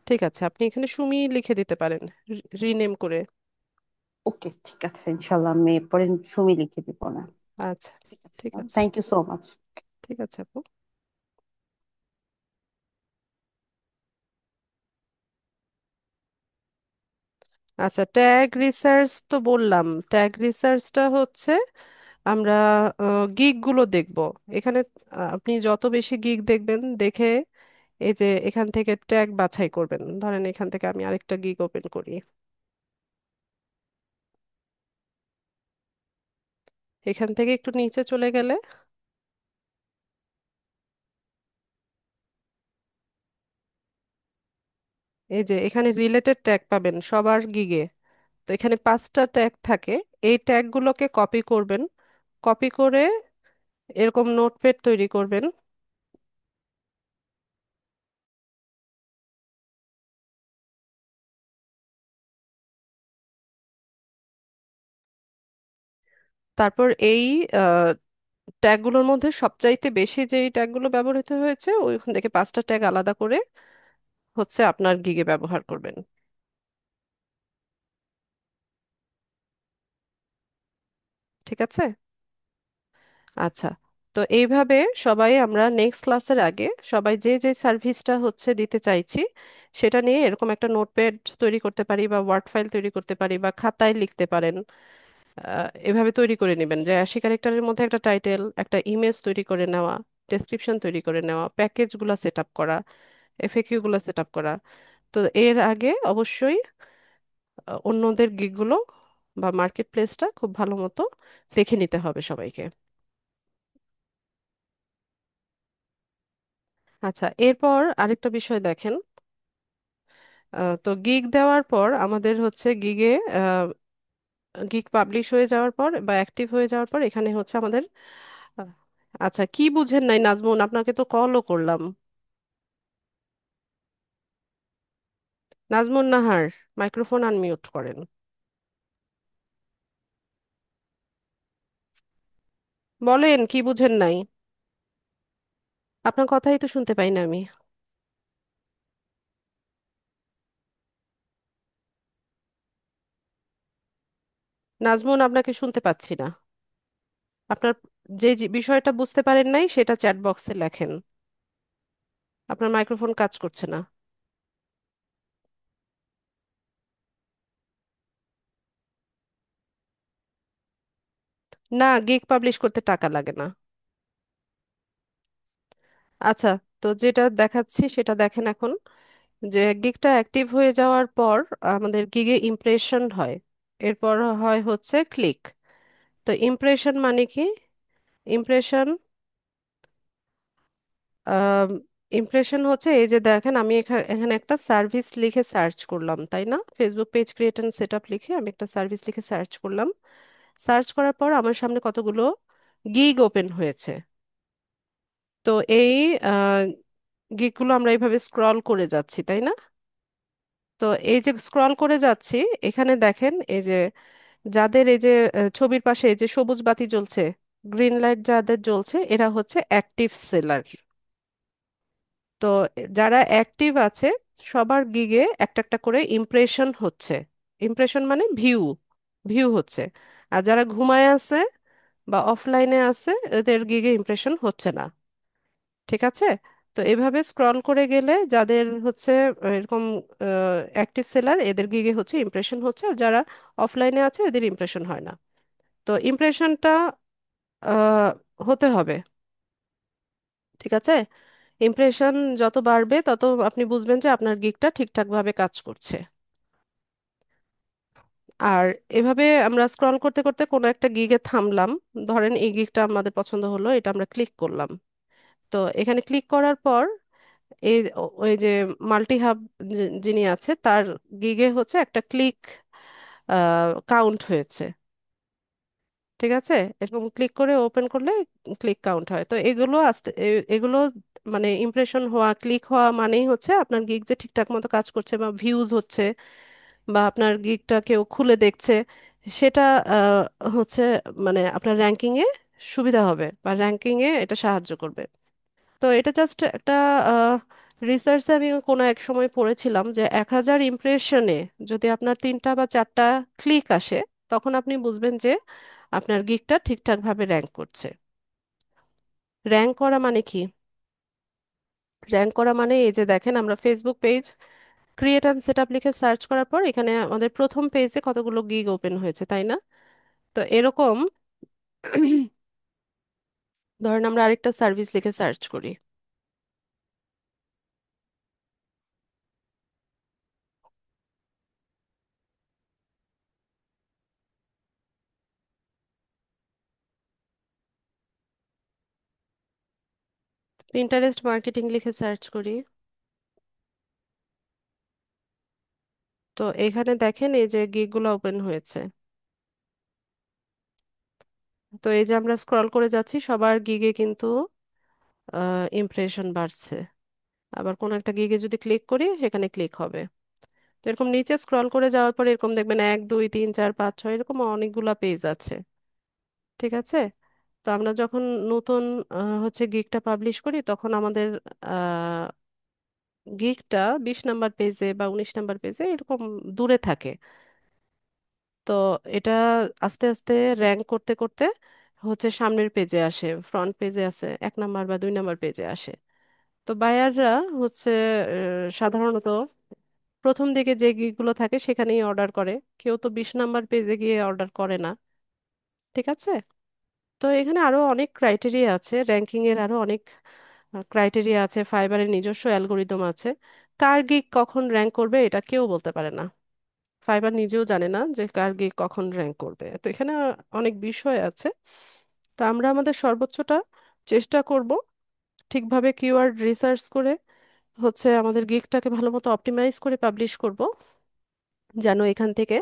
A: ঠিক আছে, আপনি এখানে সুমি লিখে দিতে পারেন, রিনেম করে।
B: ওকে, ঠিক আছে, ইনশাল্লাহ আমি পরে সুমি লিখে দিব না।
A: আচ্ছা,
B: ঠিক আছে,
A: ঠিক আছে।
B: Thank you so much.
A: ঠিক আছে আপু। আচ্ছা, ট্যাগ রিসার্চ তো বললাম। ট্যাগ রিসার্চটা হচ্ছে আমরা গিগ গুলো দেখব এখানে। আপনি যত বেশি গিগ দেখবেন, দেখে এই যে এখান থেকে ট্যাগ বাছাই করবেন। ধরেন এখান থেকে আমি আরেকটা গিগ ওপেন করি, এখান থেকে একটু নিচে চলে গেলে এই যে এখানে রিলেটেড ট্যাগ পাবেন সবার গিগে। তো এখানে 5টা ট্যাগ থাকে, এই ট্যাগগুলোকে কপি করবেন। কপি করে এরকম নোটপ্যাড তৈরি করবেন। তারপর এই ট্যাগগুলোর মধ্যে সবচাইতে বেশি যেই ট্যাগগুলো ব্যবহৃত হয়েছে ওইখান থেকে 5টা ট্যাগ আলাদা করে হচ্ছে আপনার গিগে ব্যবহার করবেন। ঠিক আছে। আচ্ছা, তো এইভাবে সবাই আমরা নেক্সট ক্লাসের আগে সবাই যে যে সার্ভিসটা হচ্ছে দিতে চাইছি সেটা নিয়ে এরকম একটা নোটপ্যাড তৈরি করতে পারি, বা ওয়ার্ড ফাইল তৈরি করতে পারি, বা খাতায় লিখতে পারেন। এভাবে তৈরি করে নেবেন যে 80 ক্যারেক্টারের মধ্যে একটা টাইটেল, একটা ইমেজ তৈরি করে নেওয়া, ডেসক্রিপশন তৈরি করে নেওয়া, প্যাকেজগুলো সেট আপ করা, এফএকিউ গুলো সেট আপ করা। তো এর আগে অবশ্যই অন্যদের গিগগুলো বা মার্কেট প্লেসটা খুব ভালো মতো দেখে নিতে হবে সবাইকে। আচ্ছা, এরপর আরেকটা বিষয় দেখেন। তো গিগ দেওয়ার পর আমাদের হচ্ছে গিগ পাবলিশ হয়ে যাওয়ার পর বা অ্যাক্টিভ হয়ে যাওয়ার পর এখানে হচ্ছে আমাদের আহ, আচ্ছা, কি বুঝেন নাই নাজমুন? আপনাকে তো কলও করলাম। নাজমুন নাহার, মাইক্রোফোন আনমিউট করেন। বলেন কি বুঝেন নাই? আপনার কথাই তো শুনতে পাই না আমি। নাজমুন, আপনাকে শুনতে পাচ্ছি না। আপনার যে বিষয়টা বুঝতে পারেন নাই সেটা চ্যাট বক্সে লেখেন। আপনার মাইক্রোফোন কাজ করছে না। না, গিগ পাবলিশ করতে টাকা লাগে না। আচ্ছা, তো যেটা দেখাচ্ছি সেটা দেখেন এখন। যে গিগটা অ্যাক্টিভ হয়ে যাওয়ার পর আমাদের গিগে ইমপ্রেশন হয়, এরপর হয় হচ্ছে ক্লিক। তো ইমপ্রেশন মানে কি? ইমপ্রেশন ইমপ্রেশন হচ্ছে এই যে দেখেন, আমি এখানে এখানে একটা সার্ভিস লিখে সার্চ করলাম, তাই না? Facebook page create and set up লিখে আমি একটা সার্ভিস লিখে সার্চ করলাম। সার্চ করার পর আমার সামনে কতগুলো গিগ ওপেন হয়েছে। তো এই গিগগুলো আমরা এইভাবে স্ক্রল করে যাচ্ছি, তাই না? তো এই যে স্ক্রল করে যাচ্ছি, এখানে দেখেন এই যে যাদের এই যে ছবির পাশে এই যে সবুজ বাতি জ্বলছে, গ্রিন লাইট যাদের জ্বলছে, এরা হচ্ছে অ্যাক্টিভ সেলার। তো যারা অ্যাক্টিভ আছে সবার গিগে একটা একটা করে ইমপ্রেশন হচ্ছে। ইমপ্রেশন মানে ভিউ, ভিউ হচ্ছে। আর যারা ঘুমায় আছে বা অফলাইনে আছে এদের গিগে ইমপ্রেশন হচ্ছে না। ঠিক আছে? তো এভাবে স্ক্রল করে গেলে যাদের হচ্ছে এরকম অ্যাক্টিভ সেলার, এদের গিগে হচ্ছে ইমপ্রেশন হচ্ছে, আর যারা অফলাইনে আছে এদের ইমপ্রেশন হয় না। তো ইমপ্রেশনটা হতে হবে। ঠিক আছে? ইমপ্রেশন যত বাড়বে তত আপনি বুঝবেন যে আপনার গিগটা ঠিকঠাকভাবে কাজ করছে। আর এভাবে আমরা স্ক্রল করতে করতে কোনো একটা গিগে থামলাম। ধরেন এই গিগটা আমাদের পছন্দ হলো, এটা আমরা ক্লিক করলাম। তো এখানে ক্লিক করার পর এই ওই যে মাল্টি হাব যিনি আছে তার গিগে হচ্ছে একটা ক্লিক কাউন্ট হয়েছে। ঠিক আছে? এরকম ক্লিক করে ওপেন করলে ক্লিক কাউন্ট হয়। তো এগুলো আস্তে এগুলো মানে ইমপ্রেশন হওয়া, ক্লিক হওয়া মানেই হচ্ছে আপনার গিগ যে ঠিকঠাক মতো কাজ করছে বা ভিউজ হচ্ছে, বা আপনার গিগটা কেউ খুলে দেখছে, সেটা হচ্ছে মানে আপনার র্যাঙ্কিং এ সুবিধা হবে বা র্যাঙ্কিং এ এটা সাহায্য করবে। তো এটা জাস্ট একটা রিসার্চে আমি কোনো এক সময় পড়েছিলাম যে 1,000 ইমপ্রেশনে যদি আপনার 3টা বা 4টা ক্লিক আসে, তখন আপনি বুঝবেন যে আপনার গিগটা ঠিকঠাকভাবে র্যাঙ্ক করছে। র্যাঙ্ক করা মানে কি? র্যাঙ্ক করা মানে এই যে দেখেন, আমরা Facebook page create and set up লিখে সার্চ করার পর এখানে আমাদের প্রথম পেজে কতগুলো গিগ ওপেন হয়েছে, তাই না? তো এরকম ধরেন আমরা আরেকটা সার্ভিস লিখে সার্চ করি। পিন্টারেস্ট মার্কেটিং লিখে সার্চ করি। তো এখানে দেখেন এই যে গিগগুলো ওপেন হয়েছে। তো এই যে আমরা স্ক্রল করে যাচ্ছি, সবার গিগে কিন্তু ইমপ্রেশন বাড়ছে। আবার কোন একটা গিগে যদি ক্লিক করি সেখানে ক্লিক হবে। তো এরকম নিচে স্ক্রল করে যাওয়ার পরে এরকম দেখবেন 1 2 3 4 5 6 এরকম অনেকগুলা পেজ আছে। ঠিক আছে? তো আমরা যখন নতুন হচ্ছে গিগটা পাবলিশ করি তখন আমাদের গিগটা 20 নাম্বার পেজে বা 19 নাম্বার পেজে এরকম দূরে থাকে। তো এটা আস্তে আস্তে র্যাঙ্ক করতে করতে হচ্ছে সামনের পেজে আসে, ফ্রন্ট পেজে আসে, 1 নাম্বার বা 2 নাম্বার পেজে আসে। তো বায়াররা হচ্ছে সাধারণত প্রথম দিকে যে গিগুলো থাকে সেখানেই অর্ডার করে। কেউ তো 20 নাম্বার পেজে গিয়ে অর্ডার করে না। ঠিক আছে? তো এখানে আরো অনেক ক্রাইটেরিয়া আছে, র্যাঙ্কিং এর আরো অনেক ক্রাইটেরিয়া আছে, ফাইবারের নিজস্ব অ্যালগোরিদম আছে। কার গিগ কখন র্যাঙ্ক করবে এটা কেউ বলতে পারে না। ফাইবার নিজেও জানে না যে কার গিগ কখন র্যাঙ্ক করবে। তো এখানে অনেক বিষয় আছে। তো আমরা আমাদের সর্বোচ্চটা চেষ্টা করব ঠিকভাবে কিওয়ার্ড রিসার্চ করে হচ্ছে আমাদের গিগটাকে ভালো মতো অপটিমাইজ করে পাবলিশ করব, যেন এখান থেকে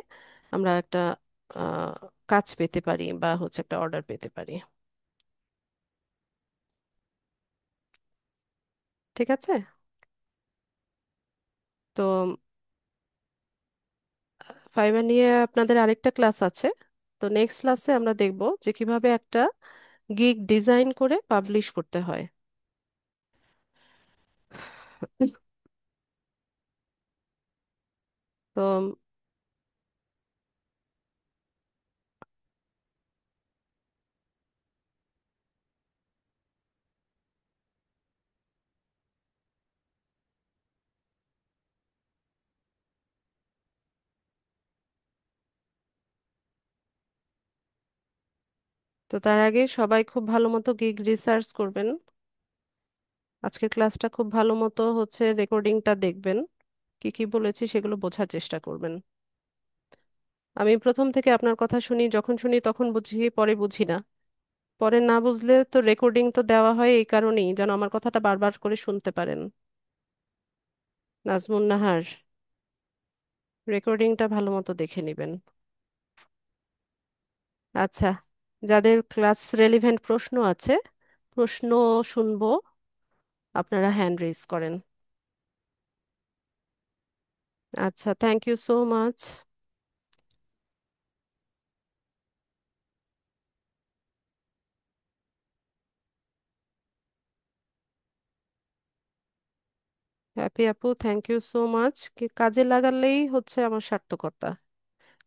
A: আমরা একটা আহ, কাজ পেতে পারি বা হচ্ছে একটা অর্ডার পেতে পারি। ঠিক আছে? তো ফাইবার নিয়ে আপনাদের আরেকটা ক্লাস আছে। তো নেক্সট ক্লাসে আমরা দেখব যে কিভাবে একটা গিগ ডিজাইন করে পাবলিশ করতে হয়। তো তো তার আগে সবাই খুব ভালো মতো গিগ রিসার্চ করবেন। আজকের ক্লাসটা খুব ভালো মতো হচ্ছে রেকর্ডিংটা দেখবেন, কি কি বলেছি সেগুলো বোঝার চেষ্টা করবেন। আমি প্রথম থেকে আপনার কথা শুনি, যখন শুনি তখন বুঝি, পরে বুঝি না। পরে না বুঝলে তো রেকর্ডিং তো দেওয়া হয় এই কারণেই, যেন আমার কথাটা বারবার করে শুনতে পারেন। নাজমুন নাহার, রেকর্ডিংটা ভালো মতো দেখে নেবেন। আচ্ছা, যাদের ক্লাস রেলিভেন্ট প্রশ্ন আছে, প্রশ্ন শুনবো, আপনারা হ্যান্ড রেজ করেন। আচ্ছা, thank you so much. Happy আপু, থ্যাংক ইউ সো মাচ। কাজে লাগালেই হচ্ছে আমার সার্থকতা।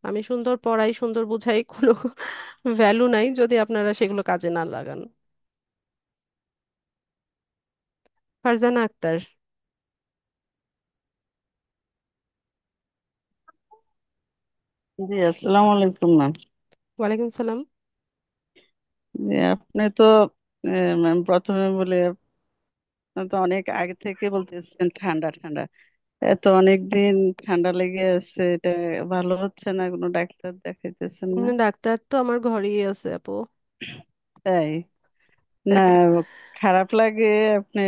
A: আমি সুন্দর পড়াই, সুন্দর বুঝাই, কোনো ভ্যালু নাই যদি আপনারা সেগুলো কাজে না লাগান। ফারজানা আক্তার।
C: জি আসসালামু আলাইকুম ম্যাম।
A: ওয়ালাইকুম সালাম।
C: জি, আপনি তো ম্যাম প্রথমে বলে আপনি তো অনেক আগে থেকে বলতেছেন ঠান্ডা ঠান্ডা, এত অনেক দিন ঠান্ডা লেগে আছে, এটা ভালো হচ্ছে না, কোনো ডাক্তার দেখাইতেছেন না?
A: ডাক্তার তো আমার ঘরেই আছে আপু।
C: তাই না, খারাপ লাগে আপনি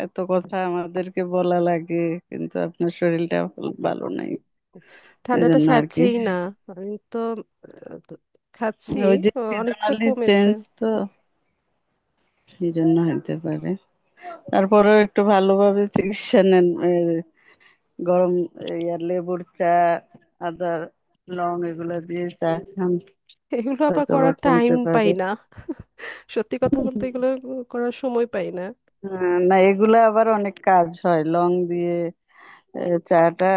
C: এত কথা আমাদেরকে বলা লাগে, কিন্তু আপনার শরীরটা ভালো নাই, এই
A: ঠান্ডাটা
C: জন্য আর কি।
A: সারছেই না। আমি তো খাচ্ছি,
C: ওই যে
A: অনেকটা
C: সিজনালি
A: কমেছে।
C: চেঞ্জ তো, এই জন্য হতে পারে। তারপরেও একটু ভালোভাবে চিকিৎসা নেন। গরম ইয়ার লেবুর চা, আদা, লং এগুলা দিয়ে চা খান,
A: এগুলো আবার
C: হয়তো বা
A: করার টাইম
C: কমতে
A: পাই
C: পারে।
A: না। সত্যি কথা বলতে এগুলো করার সময় পাই না।
C: না, এগুলা আবার অনেক কাজ হয় লং দিয়ে চাটা,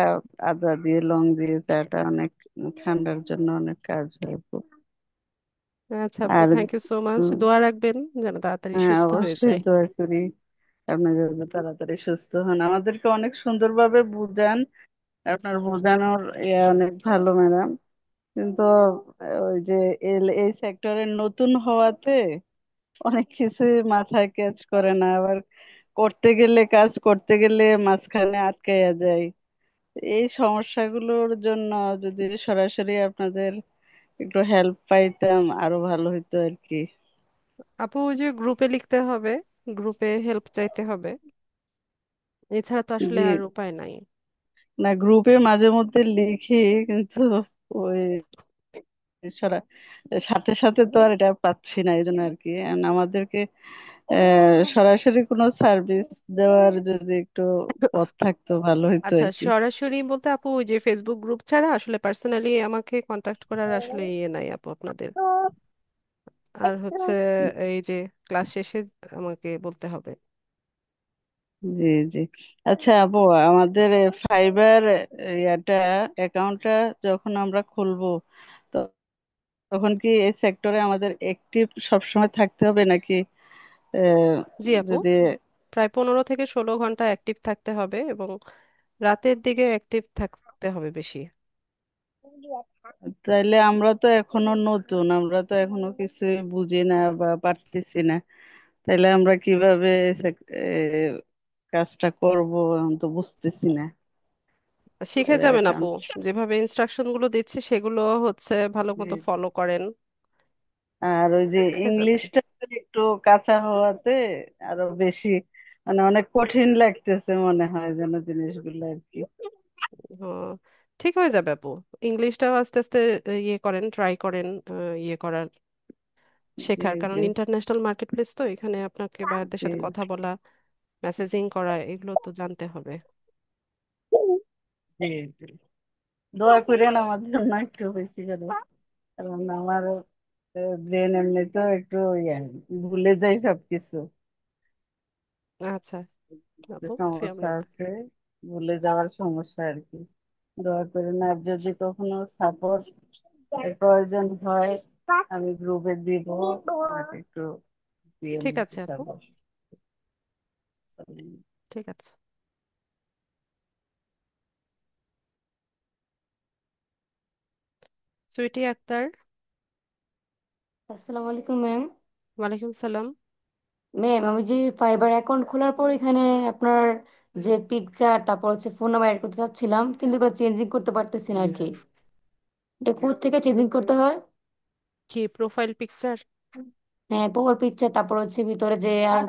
C: আদা দিয়ে লং দিয়ে চাটা অনেক ঠান্ডার জন্য অনেক কাজ হয় খুব।
A: আচ্ছা আপু,
C: আর
A: থ্যাংক ইউ সো মাচ।
C: উম,
A: দোয়া রাখবেন যেন তাড়াতাড়ি
C: হ্যাঁ
A: সুস্থ হয়ে
C: অবশ্যই
A: যায়।
C: দোয়া করি আপনি যাতে তাড়াতাড়ি সুস্থ হন, আমাদেরকে অনেক সুন্দরভাবে বুঝান, আপনার বোঝানোর অনেক ভালো ম্যাডাম। কিন্তু ওই যে এই সেক্টরের নতুন হওয়াতে অনেক কিছু মাথায় ক্যাচ করে না, আবার করতে গেলে কাজ করতে গেলে মাঝখানে আটকাইয়া যায়। এই সমস্যাগুলোর জন্য যদি সরাসরি আপনাদের একটু হেল্প পাইতাম আরো ভালো হতো আর কি।
A: আপু, ওই যে গ্রুপে লিখতে হবে, গ্রুপে হেল্প চাইতে হবে, এছাড়া তো আসলে
C: জি,
A: আর উপায় নাই।
C: না গ্রুপে মাঝে মধ্যে লিখি, কিন্তু ওই সরা সাথে সাথে তো আর এটা পাচ্ছি না, এই জন্য আর কি। And আমাদেরকে সরাসরি কোনো সার্ভিস দেওয়ার যদি একটু পথ থাকতো ভালো হতো
A: আচ্ছা,
C: আর কি।
A: সরাসরি বলতে আপু ওই যে ফেসবুক গ্রুপ ছাড়া আসলে পার্সোনালি আমাকে কন্টাক্ট করার আসলে ইয়ে নাই আপু আপনাদের। আর হচ্ছে এই যে ক্লাস শেষে আমাকে বলতে হবে।
C: জি জি। আচ্ছা আপু, আমাদের ফাইবার ইয়াটা অ্যাকাউন্টটা যখন আমরা খুলবো, তো তখন কি এই সেক্টরে আমাদের অ্যাক্টিভ সবসময় থাকতে হবে নাকি আহ,
A: জি আপু,
C: যদি
A: প্রায় 15 থেকে 16 ঘন্টা অ্যাক্টিভ থাকতে হবে, এবং রাতের দিকে অ্যাক্টিভ থাকতে হবে বেশি।
C: তাইলে আমরা তো এখনো নতুন, আমরা তো এখনো কিছুই বুঝি না বা পারতেছি না, তাইলে আমরা কিভাবে কাজটা করব আমি তো বুঝতেছি না।
A: শিখে যাবেন আপু,
C: অ্যাকাউন্ট,
A: যেভাবে ইনস্ট্রাকশন গুলো দিচ্ছি সেগুলো হচ্ছে ভালো
C: জি
A: মতো
C: জি।
A: ফলো করেন।
C: আর ওই যে
A: শিখে যাবেন।
C: ইংলিশটা একটু কাঁচা হওয়াতে আরো বেশি, মানে অনেক কঠিন লাগতেছে মনে হয় যেন জিনিসগুলো আর কি।
A: হ্যাঁ, ঠিক হয়ে যাবে আপু। ইংলিশটাও আস্তে আস্তে ইয়ে করেন, ট্রাই করেন, ইয়ে করার,
C: জি
A: শেখার। কারণ
C: জি
A: ইন্টারন্যাশনাল মার্কেট প্লেস তো, এখানে আপনাকে বায়ারদের সাথে কথা
C: জি
A: বলা, মেসেজিং করা, এগুলো তো জানতে হবে।
C: জি জি। দোয়া করেন আমার জন্য একটু বেশি করে, কারণ আমার ব্রেন এমনিতেও একটু ইয়ে, ভুলে যাই সবকিছু,
A: আচ্ছা
C: যে
A: আপু, ফিয়ার
C: সমস্যা
A: নাই।
C: আছে, ভুলে যাওয়ার সমস্যা আর কি। দোয়া করেন, আর যদি কখনো সাপোর্ট প্রয়োজন হয় আমি গ্রুপে দিব, আমাকে একটু দিয়ে
A: ঠিক
C: নিতে
A: আছে আপু,
C: পারবো।
A: ঠিক আছে। সুইটি আক্তার।
D: আসসালামু আলাইকুম ম্যাম।
A: ওয়ালাইকুম সালাম।
D: ম্যাম, আমি যে ফাইবার অ্যাকাউন্ট খোলার পর এখানে আপনার যে পিকচার, তারপর হচ্ছে ফোন নাম্বার অ্যাড করতে চাচ্ছিলাম, কিন্তু এগুলো চেঞ্জিং করতে পারতেছি না আর কি। এটা কোথা থেকে চেঞ্জিং করতে হয়?
A: কি প্রোফাইল পিকচার?
D: হ্যাঁ, প্রোফাইল পিকচার, তারপর হচ্ছে ভিতরে যে আর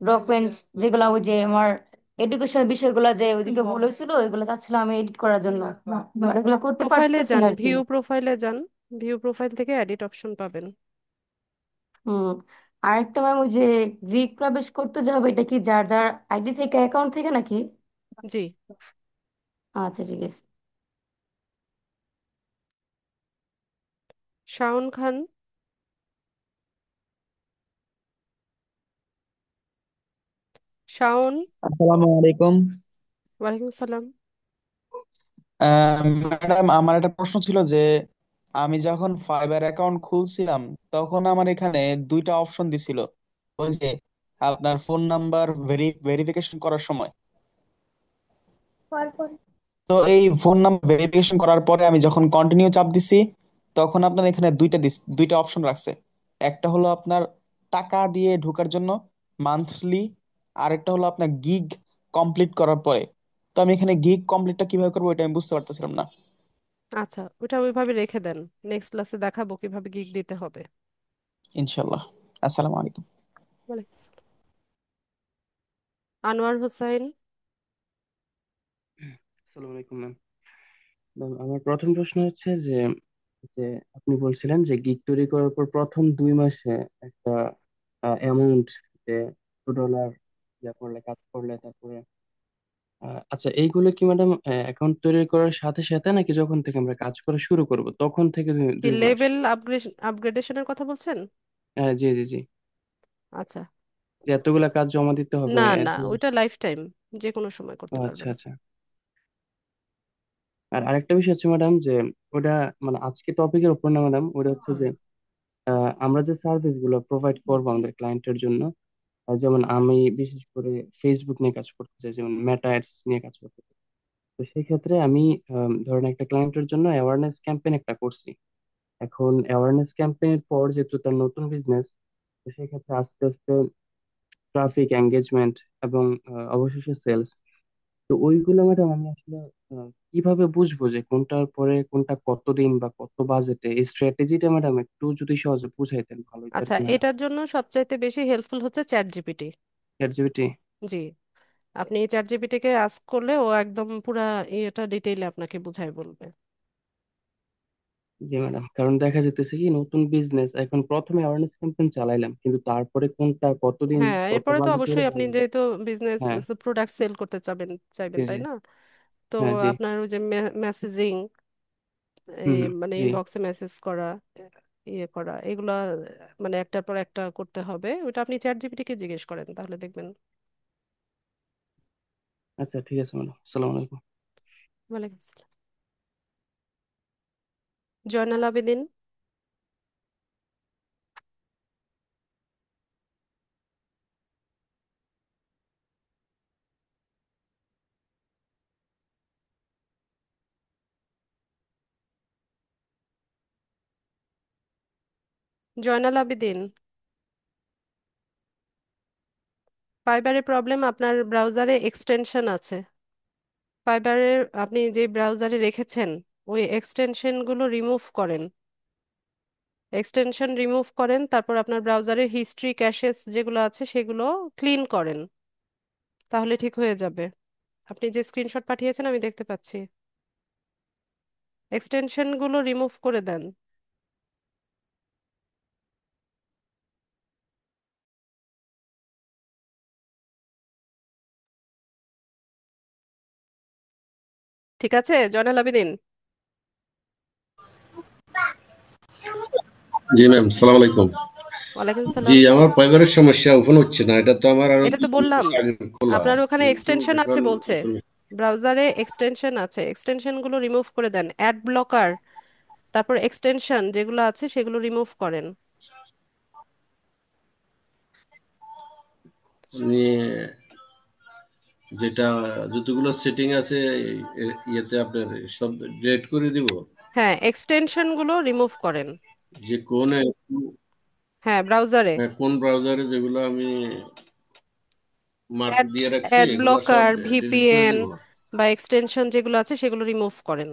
D: ডকুমেন্টস যেগুলো, ওই যে আমার এডুকেশন বিষয়গুলো যে ওইদিকে ভুল হয়েছিল, ওইগুলো চাচ্ছিলাম আমি এডিট করার জন্য, বাট এগুলো করতে
A: প্রোফাইলে
D: পারতেছি
A: যান,
D: না আর কি।
A: প্রোফাইলে যান, প্রোফাইল থেকে এডিট অপশন পাবেন।
D: হুম। আরেকটা ম্যাম, ওই যে গ্রিক প্রবেশ করতে যাবে, এটা কি যার যার আইডি থেকে, অ্যাকাউন্ট থেকে নাকি?
A: জি।
D: আচ্ছা, ঠিক আছে।
A: শাওন খান। শাওন।
E: আসসালামু আলাইকুম।
A: ওয়ালাইকুম সালাম।
E: ম্যাডাম, আমার একটা প্রশ্ন ছিল যে আমি যখন ফাইবার অ্যাকাউন্ট খুলছিলাম তখন আমার এখানে দুইটা অপশন দিছিল। ওই যে আপনার ফোন নাম্বার ভেরিফিকেশন করার সময়, তো এই ফোন নাম্বার ভেরিফিকেশন করার পরে আমি যখন কন্টিনিউ চাপ দিছি তখন আপনার এখানে দুইটা অপশন রাখছে। একটা হলো আপনার টাকা দিয়ে ঢোকার জন্য, মান্থলি। আরেকটা হলো আপনার গিগ কমপ্লিট করার পরে। তো আমি এখানে গিগ কমপ্লিটটা কিভাবে করবো এটা আমি বুঝতে পারতেছিলাম না।
A: আচ্ছা, ওটা ওইভাবে রেখে দেন, নেক্সট ক্লাসে দেখাবো কিভাবে গিগ দিতে হবে।
E: ইনশাল্লাহ। আসসালামু আলাইকুম।
A: ওয়ালাইকুম আসসালাম। আনোয়ার হোসেন।
F: আসসালামু আলাইকুম ম্যাম। ম্যাম, আমার প্রথম প্রশ্ন হচ্ছে যে যে আপনি বলছিলেন যে গিগ তৈরি করার পর প্রথম 2 মাসে একটা অ্যামাউন্ট, যে $2 ইয়া করলে, কাজ করলে, তারপরে আচ্ছা, এইগুলো কি ম্যাডাম অ্যাকাউন্ট তৈরি করার সাথে সাথে, নাকি যখন থেকে আমরা কাজ করা শুরু করব তখন থেকে দুই
A: কি
F: দুই মাস
A: লেভেল আপগ্রেডেশনের কথা বলছেন?
F: জি জি জি।
A: আচ্ছা।
F: যে এতগুলা কাজ জমা দিতে হবে
A: না না,
F: এত।
A: ওইটা লাইফ টাইম, যে কোনো সময়
F: ও
A: করতে
F: আচ্ছা
A: পারবেন।
F: আচ্ছা। আর আরেকটা বিষয় হচ্ছে ম্যাডাম, যে ওটা মানে আজকে টপিকের উপর না ম্যাডাম, ওটা হচ্ছে যে আমরা যে সার্ভিস গুলো প্রোভাইড করবো আমাদের ক্লায়েন্টের জন্য, যেমন আমি বিশেষ করে ফেসবুক নিয়ে কাজ করতে চাই, যেমন মেটা অ্যাডস নিয়ে কাজ করতে চাই। তো সেই ক্ষেত্রে আমি ধরেন একটা ক্লায়েন্টের জন্য অ্যাওয়ারনেস ক্যাম্পেইন একটা করছি। এখন অ্যাওয়ারনেস ক্যাম্পেইনের পর যেহেতু তার নতুন বিজনেস, তো সেই ক্ষেত্রে আস্তে আস্তে ট্রাফিক, এঙ্গেজমেন্ট এবং অবশেষে সেলস। তো ওইগুলো ম্যাডাম আমি আসলে কিভাবে বুঝবো যে কোনটার পরে কোনটা, কতদিন বা কত বাজেটে, এই স্ট্র্যাটেজিটা ম্যাডাম একটু যদি সহজে বুঝাইতেন ভালো হতো আর
A: আচ্ছা,
F: কি ম্যাডাম।
A: এটার জন্য সবচাইতে বেশি হেল্পফুল হচ্ছে চ্যাট জিপিটি।
F: Chat GPT.
A: জি। আপনি চ্যাট জিপিটিকে আস্ক করলে ও একদম পুরা এটা ডিটেইলে আপনাকে বুঝাই বলবে।
F: জি ম্যাডাম, কারণ দেখা যেতেছে কি নতুন বিজনেস, এখন প্রথমে অ্যাওয়ারনেস ক্যাম্পেইন চালাইলাম, কিন্তু তারপরে কোনটা, কতদিন,
A: হ্যাঁ,
F: কত
A: এরপরে তো
F: বাজেট হলে
A: অবশ্যই আপনি
F: ভালো হবে।
A: যেহেতু বিজনেস
F: হ্যাঁ
A: প্রোডাক্ট সেল করতে চাইবেন,
F: জি
A: তাই
F: জি।
A: না? তো
F: হ্যাঁ জি।
A: আপনার ওই যে মেসেজিং,
F: হুম
A: এই
F: হুম।
A: মানে
F: জি।
A: ইনবক্সে মেসেজ করা, ইয়ে করা, এগুলা মানে একটার পর একটা করতে হবে। ওটা আপনি চ্যাট জিপিটিকে জিজ্ঞেস করেন, তাহলে দেখবেন।
F: আচ্ছা ঠিক আছে ম্যাডাম, আসসালামু আলাইকুম।
A: ওয়ালাইকুম আসসালাম। জয়নাল আবেদিন। জয়নাল আবেদিন। ফাইবারের প্রবলেম, আপনার ব্রাউজারে এক্সটেনশন আছে। ফাইবারের আপনি যে ব্রাউজারে রেখেছেন ওই এক্সটেনশনগুলো রিমুভ করেন। এক্সটেনশন রিমুভ করেন, তারপর আপনার ব্রাউজারের হিস্ট্রি, ক্যাশেস যেগুলো আছে সেগুলো ক্লিন করেন, তাহলে ঠিক হয়ে যাবে। আপনি যে স্ক্রিনশট পাঠিয়েছেন আমি দেখতে পাচ্ছি। এক্সটেনশনগুলো রিমুভ করে দেন। ঠিক আছে জয়নাল আবেদিন?
G: জি ম্যাম, সালাম আলাইকুম।
A: ওয়ালাইকুম
G: জি,
A: সালাম।
G: আমার ফাইবারের সমস্যা, ওপেন হচ্ছে না। এটা তো আমার আরো
A: এটা তো
G: 2 বছর
A: বললাম,
G: আগে খোলা,
A: আপনার ওখানে
G: কিন্তু
A: এক্সটেনশন আছে
G: এখন
A: বলছে।
G: open
A: ব্রাউজারে এক্সটেনশন আছে, এক্সটেনশনগুলো রিমুভ করে দেন। অ্যাড ব্লকার, তারপর এক্সটেনশন যেগুলো আছে সেগুলো রিমুভ করেন।
G: মানে যেটা যতগুলো সেটিং আছে ইয়েতে আপনার সব ডিলিট করে দিব।
A: হ্যাঁ, এক্সটেনশনগুলো রিমুভ করেন।
G: যে কোন
A: হ্যাঁ, ব্রাউজারে
G: কোন ব্রাউজারে যেগুলো আমি মার্ক
A: অ্যাড
G: দিয়ে রাখছি
A: অ্যাড
G: এগুলো সব
A: ব্লকার,
G: ডিলিট করে
A: ভিপিএন
G: দিব।
A: বা এক্সটেনশন যেগুলো আছে সেগুলো রিমুভ করেন।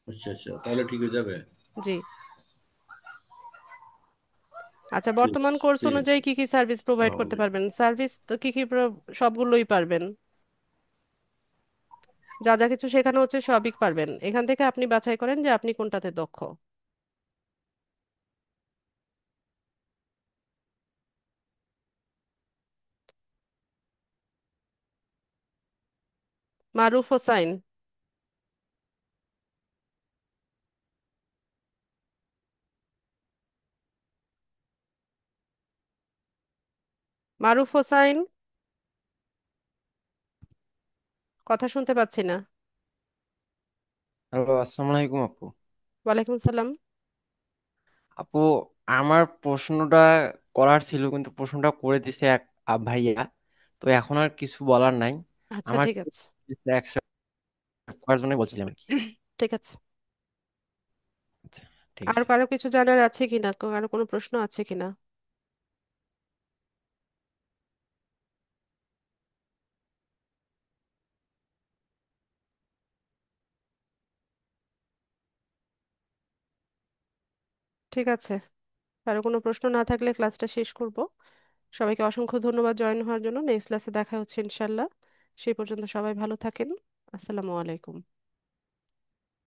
G: আচ্ছা আচ্ছা, তাহলে ঠিক হয়ে যাবে।
A: জি। আচ্ছা,
G: ঠিক
A: বর্তমান কোর্স
G: ঠিক
A: অনুযায়ী
G: আছে।
A: কি কি সার্ভিস প্রোভাইড
G: আসসালামু
A: করতে
G: আলাইকুম।
A: পারবেন? সার্ভিস তো কি কি সবগুলোই পারবেন। যা যা কিছু শেখানো হচ্ছে সবই পারবেন। এখান থেকে আপনি বাছাই করেন যে আপনি কোনটাতে দক্ষ। মারুফ হোসাইন। মারুফ হোসাইন, কথা শুনতে পাচ্ছি না।
H: হ্যালো, আসসালামু আলাইকুম আপু।
A: ওয়ালাইকুম সালাম।
H: আপু, আমার প্রশ্নটা করার ছিল কিন্তু প্রশ্নটা করে দিছে এক ভাইয়া। তো এখন আর কিছু বলার নাই।
A: আচ্ছা,
H: আমার
A: ঠিক আছে।
H: অ্যাকসেপ্ট করার জন্য বলছিলাম আর কি।
A: ঠিক আছে।
H: আচ্ছা, ঠিক
A: আর
H: আছে।
A: কারো কিছু জানার আছে কিনা, কারো কোনো প্রশ্ন আছে কিনা? ঠিক আছে, কারো কোনো প্রশ্ন না থাকলে ক্লাসটা শেষ করব। সবাইকে অসংখ্য ধন্যবাদ জয়েন হওয়ার জন্য। নেক্সট ক্লাসে দেখা হচ্ছে ইনশাল্লাহ। সেই পর্যন্ত সবাই ভালো থাকেন। আসসালামু আলাইকুম।